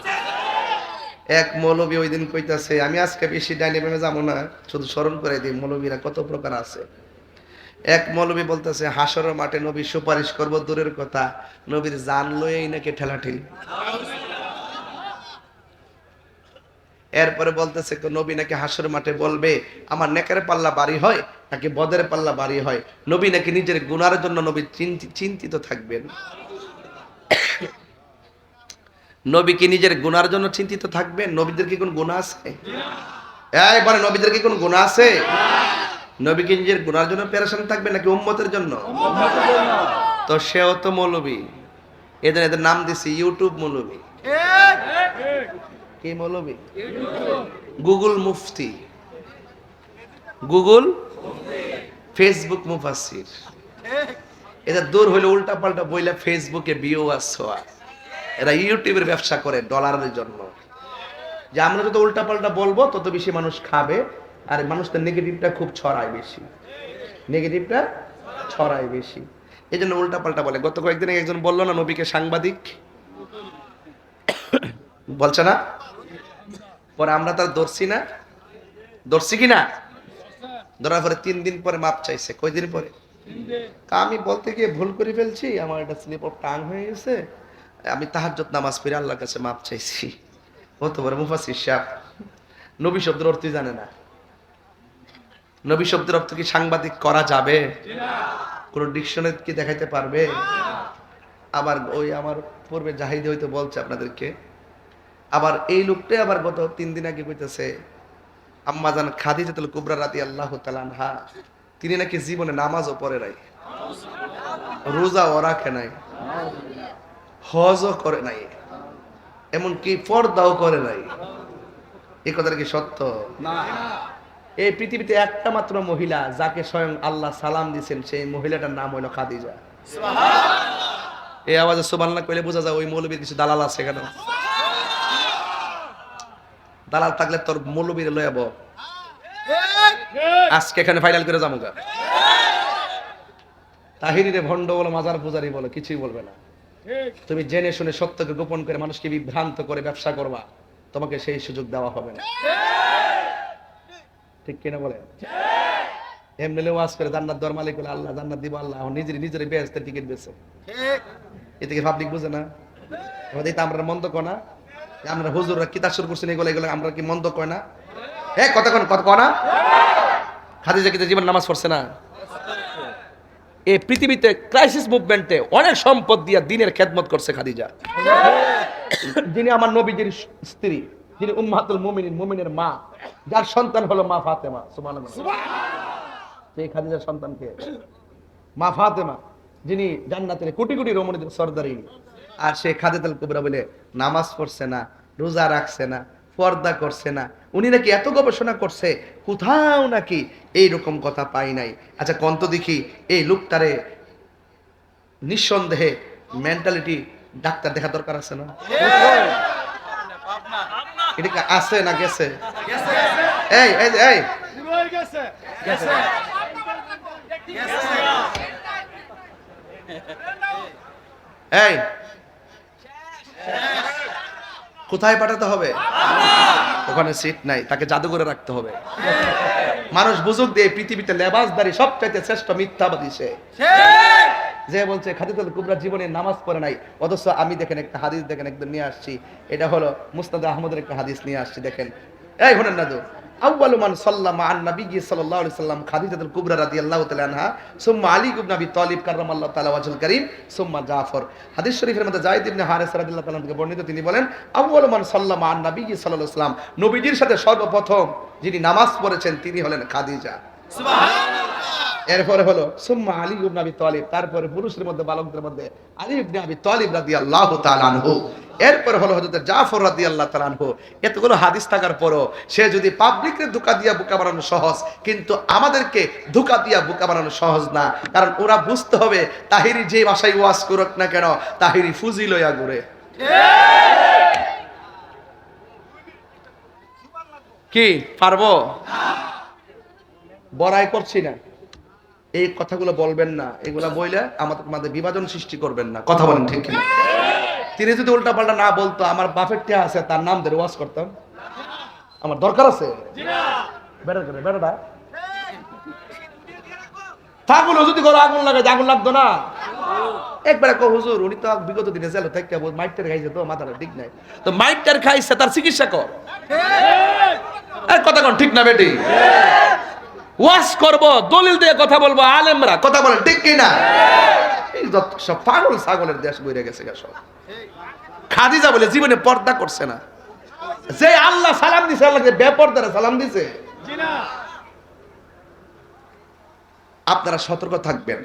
এক মৌলবী ওই দিন কইতাছে আমি আজকে বেশি ডাইনে বেমে যাবো না শুধু স্মরণ করে দিই মৌলবীরা কত প্রকার আছে এক মৌলবী বলতেছে হাশরের মাঠে নবী সুপারিশ করব দূরের কথা নবীর জান লয়েই নাকি ঠেলাঠেলি এরপরে বলতেছে নবী নাকি হাশরের মাঠে বলবে আমার নেকের পাল্লা বাড়ি হয় নাকি বদের পাল্লা বাড়ি হয় নবী নাকি নিজের গুনার জন্য নবী চিন্তিত থাকবেন নবী কি নিজের গুনার জন্য চিন্তিত থাকবেন নবীদের কি কোন গুনাহ আছে এই বলে নবীদের কি কোন গুনাহ আছে নবী কি নিজের গুনার জন্য পেরেশান থাকবে নাকি উম্মতের জন্য তো সেও তো মৌলবী এদের নাম দিছি ইউটিউব মৌলবী কি মৌলবী গুগল মুফতি গুগল ফেসবুক মুফাসসির এদের দূর হইলে উল্টা পাল্টা বইলা ফেসবুকে ভিউয়ার্স হওয়া এরা ইউটিউবের ব্যবসা করে ডলারের জন্য যে আমরা যত উল্টা পাল্টা বলবো তত বেশি মানুষ খাবে আর মানুষদের নেগেটিভটা খুব ছড়ায় বেশি নেগেটিভটা ছড়ায় বেশি এই জন্য উল্টা পাল্টা বলে গত কয়েকদিন একজন বললো না নবীকে সাংবাদিক বলছে না পরে আমরা তার ধরছি না ধরছি কিনা ধরার পরে 3 দিন পরে মাপ চাইছে কয়দিন পরে আমি বলতে গিয়ে ভুল করে ফেলছি আমার একটা স্লিপ অফ টাং হয়ে গেছে আমি তাহাজ্জুদ নামাজ পড়ে আল্লাহর কাছে মাপ চাইছি কত বড় মুফাসসির সাহেব নবী শব্দের অর্থ জানে না নবী শব্দের অর্থ কি সাংবাদিক করা যাবে কোন ডিকশনারি কি দেখাইতে পারবে আবার ওই আমার পূর্বে জাহিদ হয়তো বলছে আপনাদেরকে আবার এই লোকটাই আবার গত 3 দিন আগে কইতেছে আম্মা জান খাদিজাতুল কুবরা রাদিয়াল্লাহু তাআলা আনহা তিনি নাকি জীবনে নামাজও পড়ে নাই রোজাও রাখে নাই হজও করে নাই এমনকি পর্দাও করে নাই এই কথাটা কি সত্য না এই পৃথিবীতে একটা মাত্র মহিলা যাকে স্বয়ং আল্লাহ সালাম দিয়েছেন সেই মহিলাটার নাম হলো খাদিজা সুবহানাল্লাহ এই আওয়াজে সুবহানাল্লাহ কইলে বোঝা যায় ওই মৌলবীর কিছু দালাল আছে কেন দালাল থাকলে তোর মৌলবীরে লয়ে যাবো আজকে এখানে ফাইনাল করে যাবো গা তাহিরিরে ভণ্ড বলো মাজার পূজারি বলো কিছুই বলবে না তুমি জেনে শুনে সত্যকে গোপন করে মানুষকে বিভ্রান্ত করে ব্যবসা করবা তোমাকে সেই সুযোগ দেওয়া হবে না ঠিক কিনা বলে এমনি ওয়াজ করে জান্নাত দেওয়ার মালিক বলে আল্লাহ জান্নাত দিব আল্লাহ নিজের বেহেশতের টিকিট বেচে এদিকে পাবলিক বুঝে না আমাদের এটা আমরা মন্দ কয় না আমরা হুজুররা কি তাসুর করছেন এগুলো আমরা কি মন্দ কয় না কথা কয় না খাদিজা কি জীবন নামাজ পড়ছে না এই পৃথিবীতে ক্রাইসিস মুভমেন্টে অনেক সম্পদ দিয়া দ্বীনের খেদমত করছে খাদিজা যিনি আমার নবীজির স্ত্রী যিনি উম্মাহাতুল মুমিনিন, মুমিনের মা, যার সন্তান হলো মা ফাতেমা। সুবহানাল্লাহ। সেই খাদিজার সন্তান কে? মা ফাতেমা, যিনি জান্নাতের কোটি কোটি রমণীদের সর্দারি। আর সে খাদিজাতুল কুবরা বলে নামাজ পড়ছে না, রোজা রাখছে না, পর্দা করছে না। উনি নাকি এত গবেষণা করছে, কোথাও নাকি এইরকম কথা পাই নাই। আচ্ছা কন্ত দেখি এই লোকটারে নিঃসন্দেহে মেন্টালিটি ডাক্তার দেখা দরকার আছে না? এটা কি আছে না গেছে? এই এই এই এই কোথায় পাঠাতে হবে? ওখানে সিট নাই, তাকে জাদুঘরে রাখতে হবে। মানুষ বুঝুক দিয়ে পৃথিবীতে লেবাসদারি সবচাইতে শ্রেষ্ঠ মিথ্যাবাদী সে, যে বলছে খাদিজাতুল কুবরা জীবনে নামাজ পড়ে নাই। অথচ আমি দেখেন একটা হাদিস দেখেন একদম নিয়ে আসছি, এটা হলো মুসনাদ আহমদের একটা হাদিস নিয়ে আসছি। দেখেন এই শুনেন না, তো আউয়ালু মান সাল্লামা আন নবী সাল্লাল্লাহু আলাইহি সাল্লাম খাদিজাতুল কুবরা রাদিয়াল্লাহু তাআলা আনহা সুম্মা আলী ইবনে আবি তালিব কাররামাল্লাহু তাআলা ওয়াজহুল কারীম সুম্মা জাফর। হাদিস শরীফের মধ্যে যায়েদ ইবনে হারিস রাদিয়াল্লাহু তাআলা থেকে বর্ণিত, তিনি বলেন আউয়ালু মান সাল্লামা আন নবী সাল্লাল্লাহু আলাইহি সাল্লাম, নবীজির সাথে সর্বপ্রথম যিনি নামাজ পড়েছেন তিনি হলেন খাদিজা। সুবহানাল্লাহ। এরপরে হলো সুম্মা আলী ইবনে আবি তালিব, তারপরে পুরুষের মধ্যে বালকদের মধ্যে আলী ইবনে আবি তালিব রাদিয়াল্লাহু তাআলা আনহু, এরপর হলো হযরত জাফর রাদিয়াল্লাহু তাআলা আনহু। এতগুলো হাদিস থাকার পরও সে যদি পাবলিককে ধোঁকা দিয়া বোকা বানানো সহজ, কিন্তু আমাদেরকে ধোঁকা দিয়া বোকা বানানো সহজ না। কারণ ওরা বুঝতে হবে তাহিরি যে ভাষায় ওয়াজ করুক না কেন, তাহিরি ফুজি লইয়া ঘুরে। কি পারবো? বড়াই করছি না, এই কথাগুলো বলবেন না, এগুলা বইলে আমাদের মধ্যে বিভাজন সৃষ্টি করবেন না। কথা বলেন ঠিক কিনা? তিনি যদি উল্টা পাল্টা না বলতো, আমার বাপের টিয়া আছে তার নাম ধরে ওয়াজ করতাম? আমার দরকার আছে? বেড়া করে বেড়াটা থাকলো, যদি ঘরে আগুন লাগে আগুন লাগতো না? একবার কো হুজুর উনি তো বিগত দিনে জেলে থাকতে মাইটার খাইছে, তো মাথার ঠিক নাই, তো মাইটার খাইছে তার চিকিৎসা কর। কথা কোন ঠিক না বেটি? ওয়াজ করব, দলিল দিয়ে কথা বলবো, আলেমরা কথা বলেন ঠিক কিনা? এই যত সব পাগল ছাগলের দেশ বইরে গেছে সব। খাদিজা বলে জীবনে পর্দা করছে না, যে আল্লাহ সালাম দিছে, আল্লাহকে বেপরদারে সালাম দিছে। আপনারা সতর্ক থাকবেন।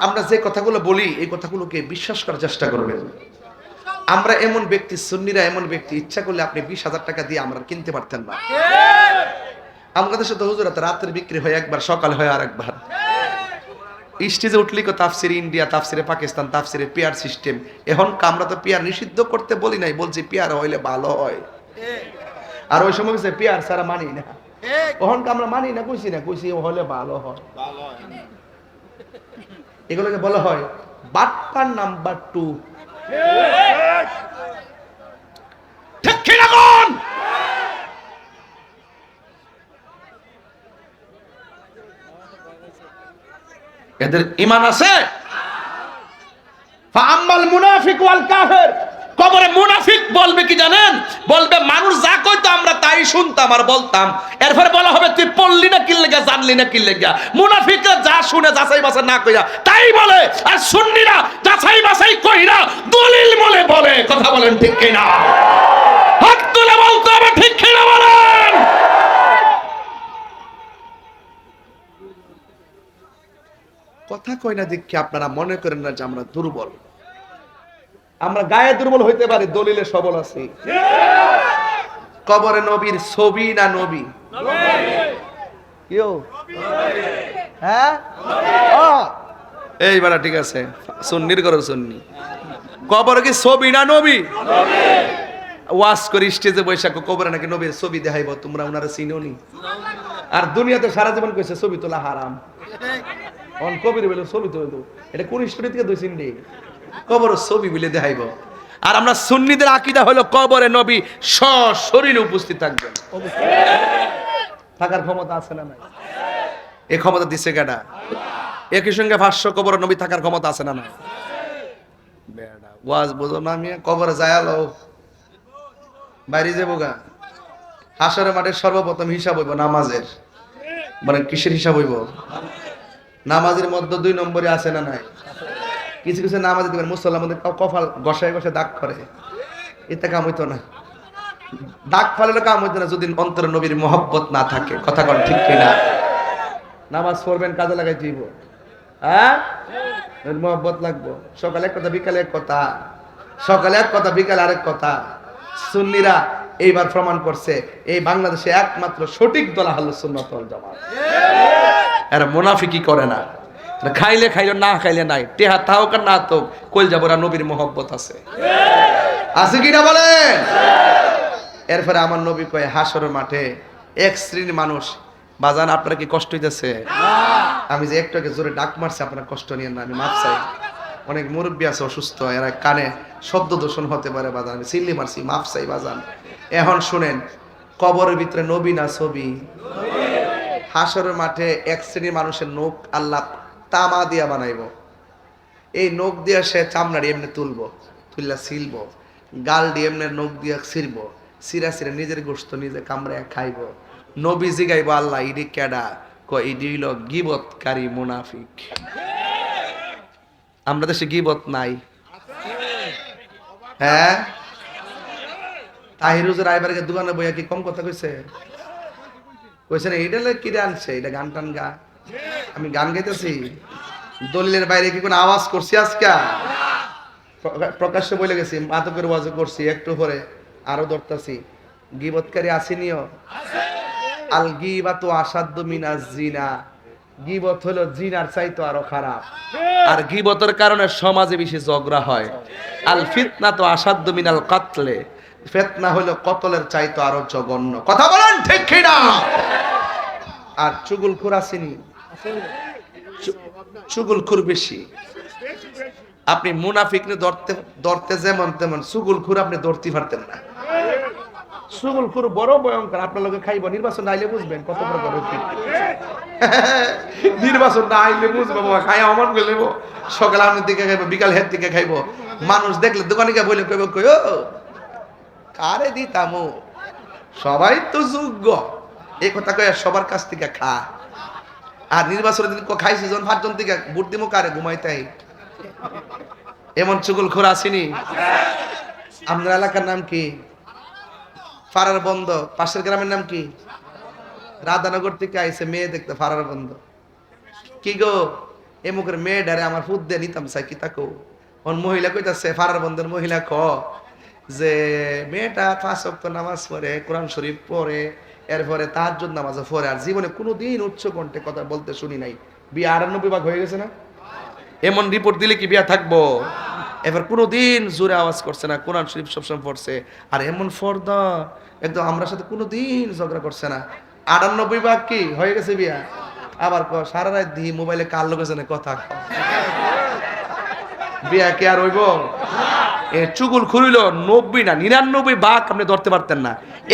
আমরা যে কথাগুলো বলি এই কথাগুলোকে বিশ্বাস করার চেষ্টা করবেন। আমরা এমন ব্যক্তি, সুন্নিরা এমন ব্যক্তি, ইচ্ছা করলে আপনি 20,000 টাকা দিয়ে আমরা কিনতে পারতেন না। আমাদের সাথে হুজুরাতে রাত্রে বিক্রি হয় একবার, সকাল হয় আর একবার। স্টেজে উঠলি কো তাফসিরে ইন্ডিয়া, তাফসিরে পাকিস্তান, তাফসিরে পিয়ার সিস্টেম। এখন আমরা তো পিয়ার নিষিদ্ধ করতে বলি নাই, বলছি পিয়ার হইলে ভালো হয়। আর ওই সময় বলছে পিয়ার ছাড়া মানি না। তখন আমরা মানি না, কইছি না, কইছি হলে ভালো হয়। এগুলোকে বলা হয় বাটপার নাম্বার 2। ঠিক কি না কোন? এদের ঈমান আছে? ফাআম্মাল মুনাফিক ওয়াল কাফির, কবরে মুনাফিক বলবে কি জানেন? বলবে মানুষ যা কইতো আমরা তাই শুনতাম আর বলতাম। এরপর বলা হবে তুই পড়লি না কি লাগা, জানলি না কি লাগা। মুনাফিকরা যা শুনে যাচাই বাছাই না কইরা তাই বলে, আর সুন্নিরা যাচাই বাছাই কইরা দলিল বলে বলে। কথা বলেন ঠিক কি না? হাত তুলে বলতে হবে ঠিক কি না বলেন? কথা কই না দেখি আপনারা মনে করেন না যে আমরা দুর্বল। আমরা গায়ে দুর্বল হইতে পারি, দলিলে সবল আছি। কবরে নবীর ছবি না নবী? হ্যাঁ এই বেলা ঠিক আছে, সুন্নির করো সুন্নি। কবরে কি ছবি না নবী? ওয়াজ করি স্টেজে বৈশাখ, কবরে নাকি নবীর ছবি দেখাইব, তোমরা ওনারা চিনোনি? আর দুনিয়াতে সারা জীবন কইছে ছবি তোলা হারাম। অন কবির বলে ছবি তো, এটা কোন স্টোরি থেকে দইছেন নি? কবর ছবি বলে দেখাইব। আর আমরা সুন্নিদের আকীদা হলো কবরে নবী সশরীরে উপস্থিত থাকবেন। থাকার ক্ষমতা আছে না নাই? এই ক্ষমতা দিছে কেডা? একই সঙ্গে 500 কবরে নবী থাকার ক্ষমতা আছে না নাই? বেডা ওয়াজ বুঝো না, আমি কবরে যায়ালো বাইরে যাবো গা। হাসরের মাঠে সর্বপ্রথম হিসাব হইব নামাজের। মানে কিসের হিসাব হইব? নামাজের মধ্যে 2 নম্বরে আছে না নাই? কিছু কিছু নামাজ দিবেন মুসল্লার মধ্যে কপাল গসায় গসায় দাগ করে, এতে কাম হইতো না। ডাক ফালালে কাম হইতো না যদি অন্তরে নবীর মহব্বত না থাকে। কথা কন ঠিক কিনা? নামাজ পড়বেন কাজে লাগাই দিব, হ্যাঁ মহব্বত লাগবো। সকালে এক কথা, বিকালে এক কথা, সকালে এক কথা, বিকালে আরেক কথা। সুন্নিরা এইবার প্রমাণ করছে এই বাংলাদেশে একমাত্র সঠিক দল আহলুস সুন্নাত ওয়াল জামাত। এরা মুনাফিকি করে না, খাইলে খাইলো, না খাইলে নাই, টেহা থাকুক আর না থাকুক, কইল যাবরা নবীর মহব্বত আছে, আছে কিনা বলেন? এরপরে আমার নবী কয় হাসরের মাঠে এক শ্রেণীর মানুষ, বাজান আপনারা কি কষ্ট হইতেছে? আমি যে একটু আগে জোরে ডাক মারছি, আপনারা কষ্ট নিয়েন না, আমি মাপ চাই। অনেক মুরব্বী আছে অসুস্থ, এরা কানে শব্দ দূষণ হতে পারে, বাজান আমি চিল্লি মারছি, মাপ চাই বাজান। এখন শুনেন, কবরের ভিতরে নবী না ছবি? হাসরের মাঠে এক শ্রেণীর মানুষের নখ আল্লাহ তামা দিয়া বানাইব। এই নখ দিয়া সে চামড়াড়ি এমনি তুলবো, তুললা ছিলব, গাল দিয়ে এমনি নখ দিয়া ছিড়ব, সিরা সিরা নিজের গোস্ত নিজে কামড়ে খাইব। নবী জিগাইব আল্লাহ ইডি কেডা? ইডি হইল গিবতকারী মুনাফিক। আমরা দেশে গিবত নাই, হ্যাঁ? তাহিরুজের আইবারকে দোকানে বইয়া কি কম কথা কইছে? কইছে না এটা কিরে আনছে, এটা গান টান গা, আমি গান গাইতেছি, দলিলের বাইরে কি কোনো আওয়াজ করছি আজকে? প্রকাশ্যে বলে গেছি, মাতকের ওয়াজ করছি, একটু পরে আরো ধরতাছি। গিবতকারী আসেনিও, আল গিবাতু আসাদ্দু মিনাজ জিনা, গিবত হলো জিনার চাইতো আরো খারাপ। আর গিবতের কারণে সমাজে বেশি ঝগড়া হয়। আল ফিতনাতু আসাদ্দু মিনাল কাতলে, ফিতনা হলো কতলের চাইতো আরো জঘন্য। কথা বলেন ঠিক কিনা? আর চুগলখোর আসেনি, চুগলখোর বেশি। আপনি মুনাফিককে ধরতে যেমন তেমন চুগলখোর আপনি ধরতে পারতেন না। চুগলখোর বড় ভয়ঙ্কর। আপনার লোকে খাইব, নির্বাচন না আইলে বুঝবেন কত বড় বড়। নির্বাচন না আইলে বুঝবো বাবা, খাই অমন করে নেবো, সকাল আমের দিকে খাইবো, বিকাল হের দিকে খাইবো। মানুষ দেখলে দোকানে গিয়ে বলে কইব, কই ও কারে দিতামো, সবাই তো যোগ্য, এই কথা কয়ে সবার কাছ থেকে খা। আর নির্বাচনের দিন খাইছি যখন 5 জন থেকে ভোট দিমো কারে, ঘুমাইতাই। এমন চুগলখোর আসেনি? আপনার এলাকার নাম কি? ফারার বন্ধ। পাশের গ্রামের নাম কি? রাধানগর থেকে আইছে মেয়ে দেখতে, ফারার বন্ধ। কি গো এমুকের মেয়ে ডারে আমার ফুট দিয়ে নিতাম চাই কি তাকো। মহিলা কইতাছে, ফারার বন্ধের মহিলা ক যে মেয়েটা 5 ওয়াক্ত নামাজ পড়ে, কোরআন শরীফ পড়ে, এরপরে তাহাজ্জুদ নামাজও পড়ে, আর জীবনে কোনোদিন উচ্চ কণ্ঠে কথা বলতে শুনি নাই। বিয়ে 98 ভাগ হয়ে গেছে না? এমন রিপোর্ট দিলে কি বিয়া থাকবো? এবার কোনোদিন জোরে আওয়াজ করছে না, কোরআন শরীফ সবসময় পড়ছে, আর এমন ফর্দা একদম আমরা সাথে কোনোদিন ঝগড়া করছে না। 98 ভাগ কি হয়ে গেছে বিয়া? আবার সারা রাত দি মোবাইলে কার লোক কথা, বিয়া কে আর হইব? এ চুগুল খুলিল 90 না 99 ভাগ আপনি ধরতে পারতেন না।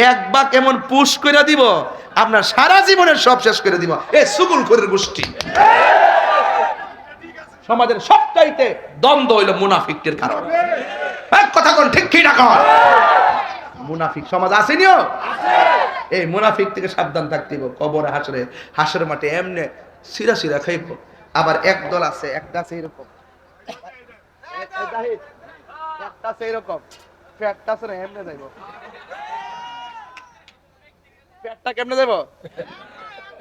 1 ভাগ এমন পুশ করে দিব, আপনার সারা জীবনের সব শেষ করে দিব। এ চুগুল খুরির গোষ্ঠী। সমাজের সবচাইতে দ্বন্দ্ব হইল মুনাফিকদের কারণে। এক কথা কোন ঠিক কি না কর? মুনাফিক সমাজ আসেনিও, এই মুনাফিক থেকে সাবধান থাকতে হবে। কবরে হাসরের মাঠে এমনে সিরা সিরা খাইব। আবার এক দল আছে, একটা আছে এরকম, একটা আছে এরকম, পেটটা আছে না এমনে যাইব। পেটটা কেমনে যাইব?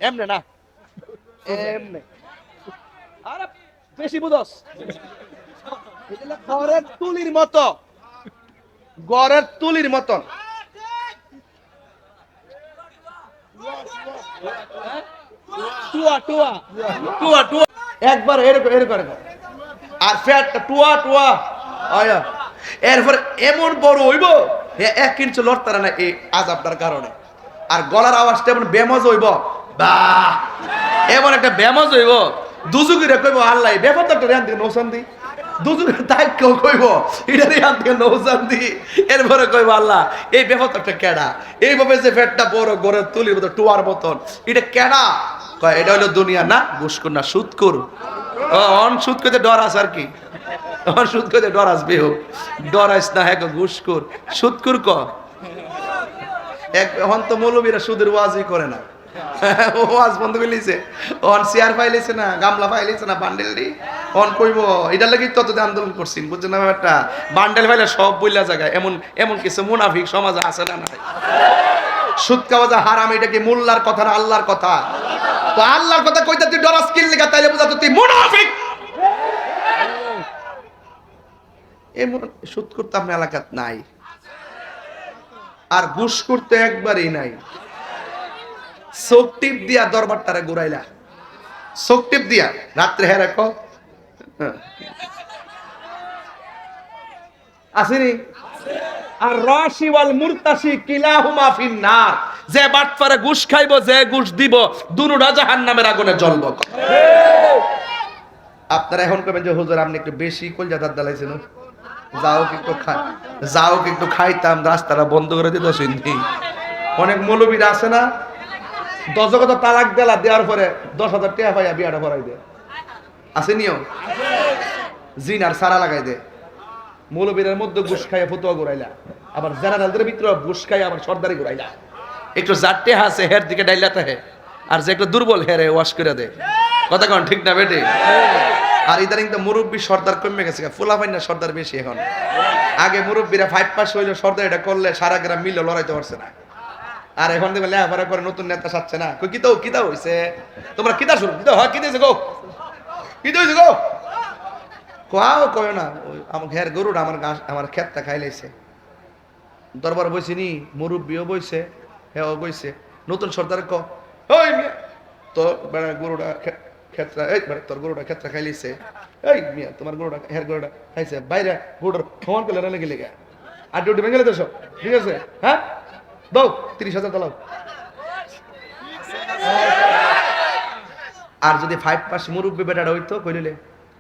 এমনে না, এমনে। আরে বেশি বুঝস, গড়ের তুলির মতো, গড়ের তুলির মতন। টুয়া টুয়া টুয়া টুয়া একবার এরকম এরকম এরকম, আর ফ্যাটটা টুয়া টুয়া। এরপর এমন বড় হইব 1 ইঞ্চি লড়তারা না এই আযাবটার কারণে। আর গলার আওয়াজটা এমন বেমজ হইব, বাহ এমন একটা বেমজ হইব, দুজুগিরে কইব আল্লাহ বেফাতটা রেন থেকে নৌসান দি, দুজুগিরে তাই কেউ কইব এটা রেন থেকে নৌসান দি। এরপরে কইব আল্লাহ এই বেফাতটা কেডা, এইভাবে যে ফ্যাটটা বড় গড়ের তুলির মতো টুয়ার মতন, এটা কেডা? কয় এটা হলো দুনিয়া না ঘুষখোর না সুদখোর। অন সুদ করতে ডর আস আর কি, অন সুদ করতে ডর আসবে, হোক ডরাইস না, হ্যাঁ ঘুষখোর সুদখোর ক। এখন তো মৌলবীরা সুদের ওয়াজই করে না, ওয়াজ বন্ধ করে লিছে, অন চেয়ার পাইলেছে না, গামলা পাইলেছে না, বান্ডেল দি অন কইব। এটার লাগি তত আন্দোলন করছেন, বুঝছেন না ব্যাপারটা? বান্ডেল পাইলে সব বইলা জায়গায় এমন এমন কিছু মুনাফিক সমাজে আছে না নাই? সুদ খাওয়া যা হারাম, এটা কি মোল্লার কথা না আল্লাহর কথা? তো আল্লাহর কথা কইতে তুই ডরাস কিল লিগা, তাইলে বুঝা তুই মুনাফিক। এমন সুদ করতে আপনার এলাকাত নাই, আর ঘুষ করতে একবারই নাই। চোখ টিপ দিয়া দরবারটারে ঘুরাইলা, চোখ টিপ দিয়া রাত্রে হ্যাঁ রাখো আসেনি। আর রাশি ওয়াল মুরতাশি কিলাহুমা ফিন্নার, যে বাটপারে ঘুষ খাইবো, যে ঘুষ দিব, দুনুটা জাহান্নামের আগুনে জ্বলবো। আপনারা এখন কবেন যে হুজুর আপনি একটু বেশি কলজাদার দালাইছেন, যাও একটু খাইতাম, রাস্তাটা বন্ধ করে দিত। শুনছি অনেক মৌলবীরা আছে না, দশকত তালাক দেলা দেওয়ার পরে 10,000 টাকা পাইয়া বিয়াটা ভরাই দে, আছে নিও জিনার সারা লাগাই দে। মৌলবীরের মধ্যে ঘুষ খাইয়া ফতুয়া ঘুরাইলা, আবার জেনারেলদের ভিতরে ঘুষ খাইয়া আবার সর্দারি ঘুরাইলা। একটু জাটে হাসে হের দিকে ডাইলা থাকে, আর যে একটু দুর্বল হেরে ওয়াশ করে দে। কথা কন ঠিক না বেটে? আর ইদানিং তো মুরব্বী সর্দার কমে গেছে, ফুলা পাই না সর্দার বেশি এখন। আগে মুরব্বীরা 5 পাস হইলে সর্দার এটা করলে সারা গ্রাম মিলে লড়াইতে পারছে না, আর এখন দেখবে লেখাপড়া করে নতুন নেতা সাচ্ছে না। কিতা হইছে তোমরা, কিতা শুরু কিতা হয়, কিতা হইছে গো, কিতা হইছে গো, কোয়াও কয় না। আমার ঘের গরুটা আমার ক্ষেতটা খাই লাইছে। দরবার বইছি নি, মুরব্বীও বইছে, হ্যাঁ বইছে। নতুন সর্দার ক ওই মিয়া তো গরুটা ক্ষেত্রা, এই তোর গরুটা ক্ষেত্রা খাই লাইছে, এই মিয়া তোমার গরুটা হের গরুটা খাইছে, বাইরে গরুটার সমান করলে লেগে লেগে আর ডিউটি ভেঙে তো সব ঠিক আছে। হ্যাঁ দাও 30,000 দাও। আর যদি 5 পাস মুরব্বী বেটাটা হইতো কইলে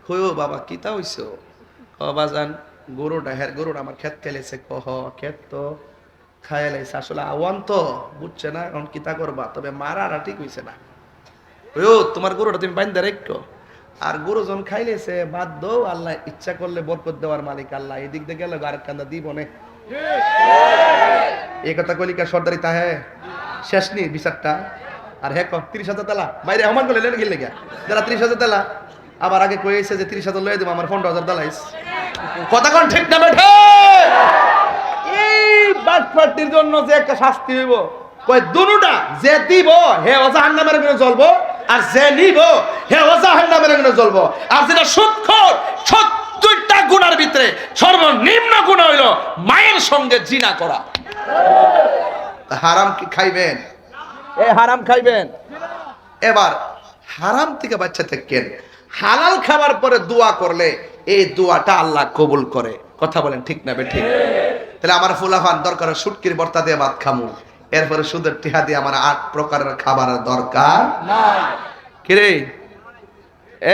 হইও বাবা কিতা হইছো, বাজান গরুটা হের গরুটা আমার ক্ষেত খেলেছে, কহ ক্ষেত তো খাই লাইছে, আসলে আওয়ান তো বুঝছে না এখন কিতা করবা, তবে মারাটা ঠিক হইছে না। ওইও তোমার গরুটা তুমি বাইন্দা রেখো, আর গরু যখন খাইলেছে বাদ দো, আল্লাহ ইচ্ছা করলে বরকত দেওয়ার মালিক আল্লাহ, এদিক দিয়ে গেলে আরেক কান্দা দিব না। এই কথা কলিকা সর্দারি তাহে শেষ নি বিচারটা। আর হ্যাঁ 30,000 তেলা বাইরে আমার বলে লেগে লেগে যারা 30,000 তেলা, আবার আগে কইছে যে 30,000 লয়ে দেবো, আমার 15,000 দালাইস। কথা কোন ঠিক না বেঠে? এই বাটপাটির জন্য যে একটা শাস্তি হইব, কই দুনুটা যে দিব হে জাহান্নামের আগুনে জ্বলবো, আর যে নিব হে জাহান্নামের আগুনে জ্বলবো। আর যেটা সুদখোর 70টা গুনার ভিতরে সর্বনিম্ন গুণ হইল মায়ের সঙ্গে জিনা করা। হারাম কি খাইবেন? হারাম খাইবেন। এবার হারাম থেকে বাচ্চা থাকেন, হালাল খাবার পরে দোয়া করলে এই দোয়াটা আল্লাহ কবুল করে। কথা বলেন ঠিক না বে ঠিক? তাহলে আমার ফুলাফান দরকার শুটকির ভর্তা দিয়ে ভাত খামু, এরপরে সুদের টিহা দিয়ে আমার 8 প্রকারের খাবারের দরকার নাই। কিরে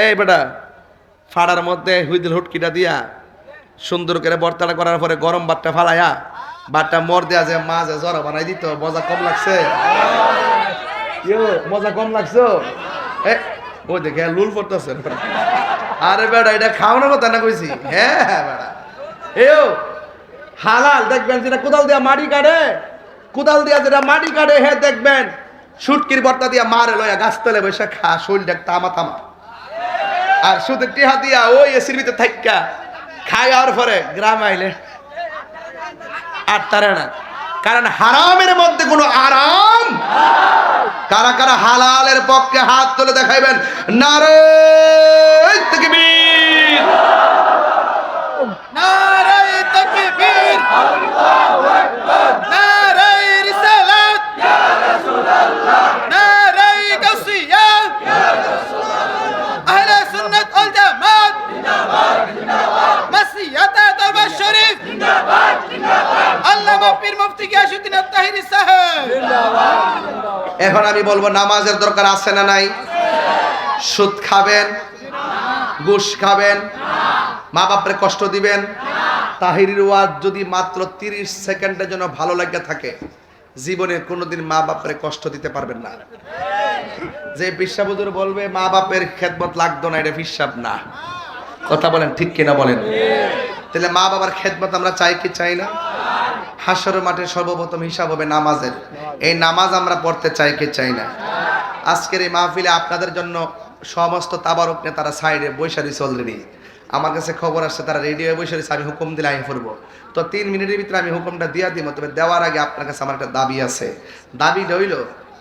এই বেটা, ফাড়ার মধ্যে হুইদিল হুটকিটা দিয়া সুন্দর করে ভর্তাটা করার পরে গরম ভাতটা ফালাইয়া ভাতটা মর দেয়া যে মাঝে জরা বানাই দিত, মজা কম লাগছে? মজা কম লাগছো? ওই দেখে লুল পড়তেছে। আরে বেটা এটা খাওয়ানোর কথা না কইছি। হ্যাঁ হ্যাঁ বেটা এও হালাল দেখবেন যেটা কোদাল দিয়া মাটি কাটে, কোদাল দিয়া যেটা মাটি কাটে হে দেখবেন শুটকির ভর্তা দিয়া মারে লয়া গাছতলে বসে খা, শরীরটা তামা তামা। আর শুধু টিহা দিয়া ওই এসির ভিতরে থাইকা খাই, আর পরে গ্রাম আইলে আর তারে না, কারণ হারামের মধ্যে কোনো আরাম। কারা কারা হালালের পক্ষে হাত তুলে দেখাইবেন নারে তাকবীর, নারে তাকবীর, আল্লাহু আকবার, নারে রিসালাত ইয়া রাসূলুল্লাহ, নারে গাসিয়াত ইয়া রাসূলুল্লাহ, আহলে সুন্নাত ওয়াল জামাত জিন্দাবাদ জিন্দাবাদ, মাসিয়াতা দরবার শরীফ জিন্দাবাদ জিন্দাবাদ, আল্লামা পীর মুফতি গিয়াসউদ্দিন আত-তাহিরি সাহেব জিন্দাবাদ জিন্দাবাদ। এখন আমি বলবো নামাজের দরকার আছে না নাই? সুদ খাবেন, ঘুষ খাবেন, মা বাপরে কষ্ট দিবেন। তাহিরির ওয়াজ যদি মাত্র 30 সেকেন্ডের জন্য ভালো লাগে থাকে, জীবনে কোনোদিন মা বাপরে কষ্ট দিতে পারবেন না। যে বিশ্বাস হুজুর বলবে মা বাপের খেদমত লাগতো না, এটা বিশ্বাস না। কথা বলেন ঠিক কিনা বলেন? তাহলে মা বাবার খেদমত আমরা চাই কি চাই না? হাসরের মাঠে সর্বপ্রথম হিসাব হবে নামাজের। এই নামাজ আমরা পড়তে চাই কি চাই না? আজকের এই মাহফিলে আপনাদের জন্য সমস্ত তাবারক নেতারা সাইডে বৈশারি অলরেডি। আমার কাছে খবর আসছে তারা রেডি হয়ে বসে রয়েছে, আমি হুকুম দিলে আইন করবো। তো 3 মিনিটের ভিতরে আমি হুকুমটা দিয়া দিব। তবে দেওয়ার আগে আপনার কাছে আমার একটা দাবি আছে। দাবি রইল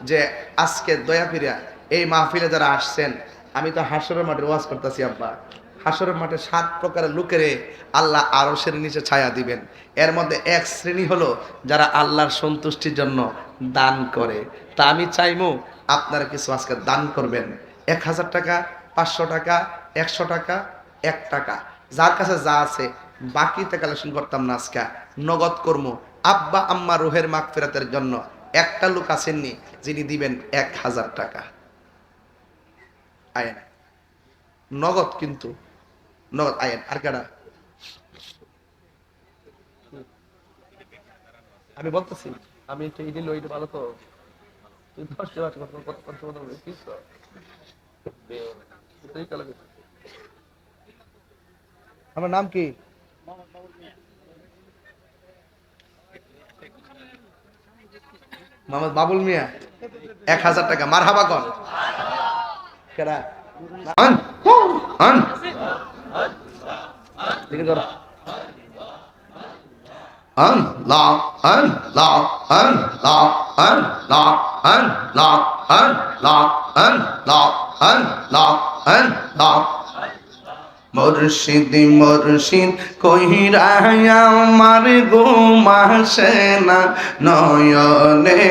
যে আজকে দয়া ফিরিয়া এই মাহফিলে যারা আসছেন, আমি তো হাসরের মাঠে ওয়াজ করতেছি আব্বা, হাসরের মাঠে 7 প্রকারের লোকেরে আল্লাহ আরশের নিচে ছায়া দিবেন। এর মধ্যে এক শ্রেণী হলো যারা আল্লাহর সন্তুষ্টির জন্য দান করে। তা আমি চাইমু আপনারা কিছু আজকে দান করবেন। 1000 টাকা, 500 টাকা, 100 টাকা, 1 টাকা, যার কাছে যা আছে। বাকিতে কালেকশন করতাম না, আজকে নগদ কর্ম। আব্বা আম্মা রুহের মাগফিরাতের জন্য একটা লোক আসেননি যিনি দিবেন 1000 টাকা। আয়েন নগদ, কিন্তু নগদ আয়েন। আর কারা? আমি বলতেছি, আমি একটু ইডি লইতে ভালো তো তুই 10 টাকা কত বলবি কিছু তুই কালে। আমার নাম কি? মোহাম্মদ বাবুল মিয়া। 1000 টাকা। মারহাবা কর। কেডা? আন আন দেখি ধর। আল্লাহ আল্লাহ আল্লাহ আল্লাহ আল্লাহ আল্লাহ আল্লাহ আল্লাহ আল্লাহ। মুর্শিদ মুর্শিদ কইরা আমার ঘুম আসে না নয়নে,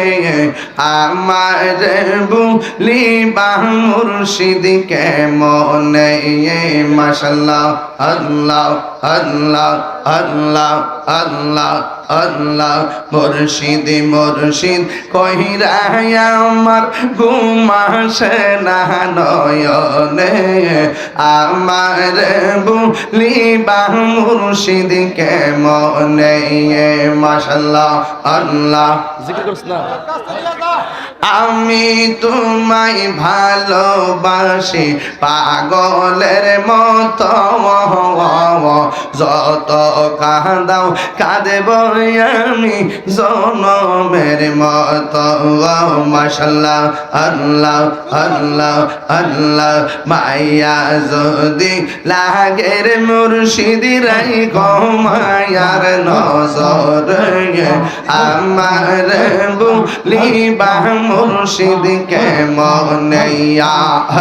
আমার বুলিবা মুর্শিদ কেমনে। মাশাআল্লাহ আল্লাহ আল্লাহ আল্লাহ আল্লাহ আল্লাহ। মুর্শিদ মুর্শিদ কইরা আমার ঘুম আসে না নয়নে, আমার বুলিবা মুর্শিদ কেমনে। মাশাআল্লাহ আল্লাহ। জিকির করছ না? আমি তোমায় ভালোবাসি পাগলের মতো, যত কাঁদাও কাঁদেব আমি জনমের মতো। মাশাআল্লাহ আল্লাহ আল্লাহ আল্লাহ। মায়া যদি লাগের মুর্শিদ রাই মায়ার নজর, আমার বুলিবা মুর্শিদ কেমনে।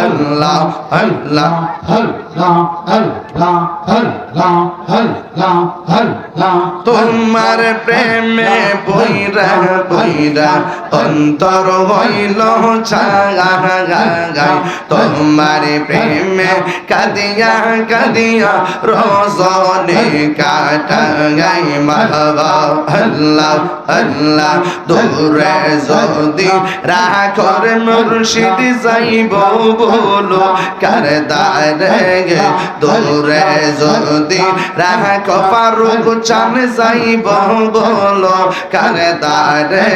আল্লাহ আল্লাহ আল্লাহ আল্লাহ আল্লাহ আল্লাহ আল্লাহ। তোমার প্রেমে বইরা বইরা অন্তর হইল ছাগাগাই, তোমার প্রেমে কাঁদিয়া কাঁদিয়া রজনী কাটাই। মারহাবা আল্লাহ আল্লাহ। দূরে যদি রাখর মুর্শিদ যাইব বলো কার দারে, দূরে যদি রাখ ফারুক চান যাইব বলো কার দারে।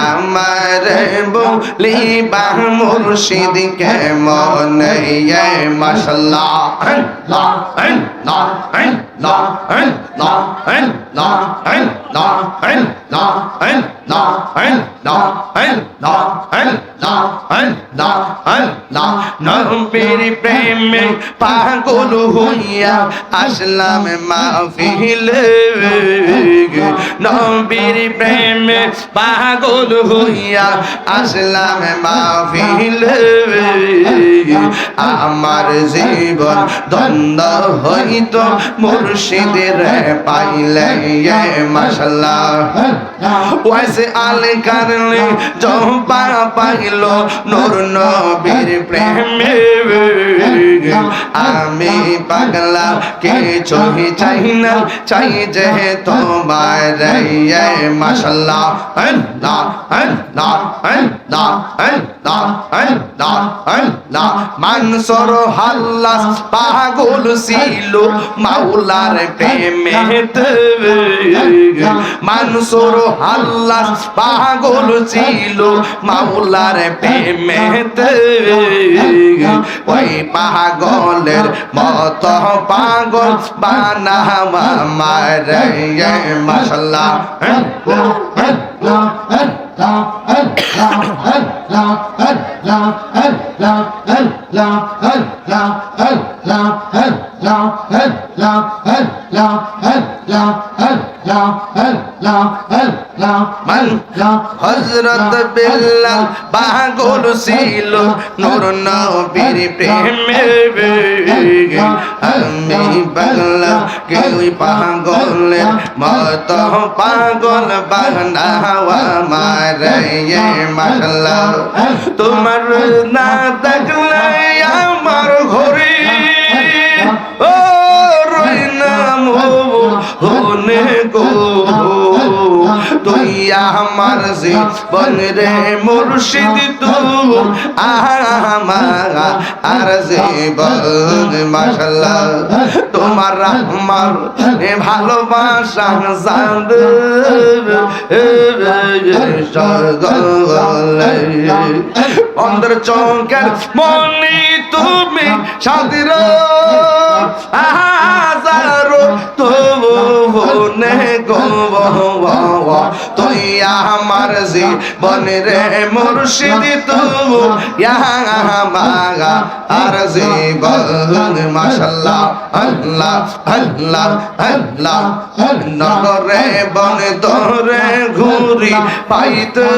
আমার বুলিবা মুর্শিদ কেমনে। মাশাআল্লাহ আল্লাহ আল্লাহ আল্লাহ আল্লাহ আল্লাহ আল্লাহ আল্লাহ আল্লাহ আল্লাহ আল্লাহ আল্লাহ আল্লাহ আল্লাহ। নবীর প্রেমে পাগল হইয়া আসলাম মাহফিলে, নবীর প্রেমে পাগল হইয়া আসলাম মাহফিলে। আমার জীবন দ্বন্দ্ব হইত মুর্শিদের পাইলে। মাশাআল্লাহ। ওয়াইসে আল কারলে জবা পাইল নূর নবীর প্রেমে, আমি পাগলা কিছুই চাই না, চাই যে তোমার। মাশাআল্লাহ আল্লাহ আল্লাহ আল্লাহ আল্লাহ আল্লাহ মানসুর হাল্লাস পাগল ছিল মাওলার প্রেমেতে মানসুর হাল্লাস পাগল ছিল মাওলার প্রেমেতে ওই পাগলের মত পাগল বানাওয়া মারে মাশাআল্লাহ হযরত বিল্লাল পাগল ছিল নূর নবীর প্রেমে আমি পাগলা কেউ পাগলের মত পাগল বানাওয়া মারে মাশাআল্লাহ তোমার না দেখলে আমার ঘরে ও রইনা মোহনে গো তুই আমার জীবন রে মুর্শিদ তুই আমার আর জীবন মাশাআল্লাহ তোমার আমার ভালোবাসা জান অন্তর চৌকের মনি তুমি সাদির হাজারো তোনে গো তুই আমার জীবন রে মুর্শিদ তুই আমার আর জীবন মাশাআল্লাহ আল্লাহ আল্লাহ আল্লাহ নগরে বন তোরে ঘুরি পাইতে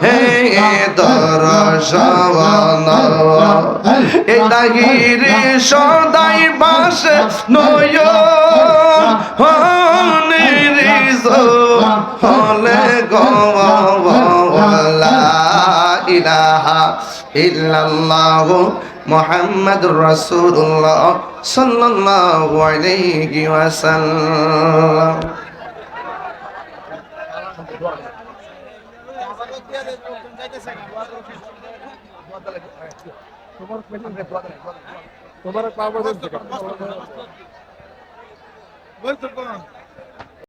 হে দর্শন এদাগিরি সদাই বাস নয় নিরিজ হলে লা ইলাহা ইল্লাল্লাহু মুহাম্মাদুর রাসূলুল্লাহ সাল্লাল্লাহু আলাইহি ওয়াসাল্লাম তোমার পাবো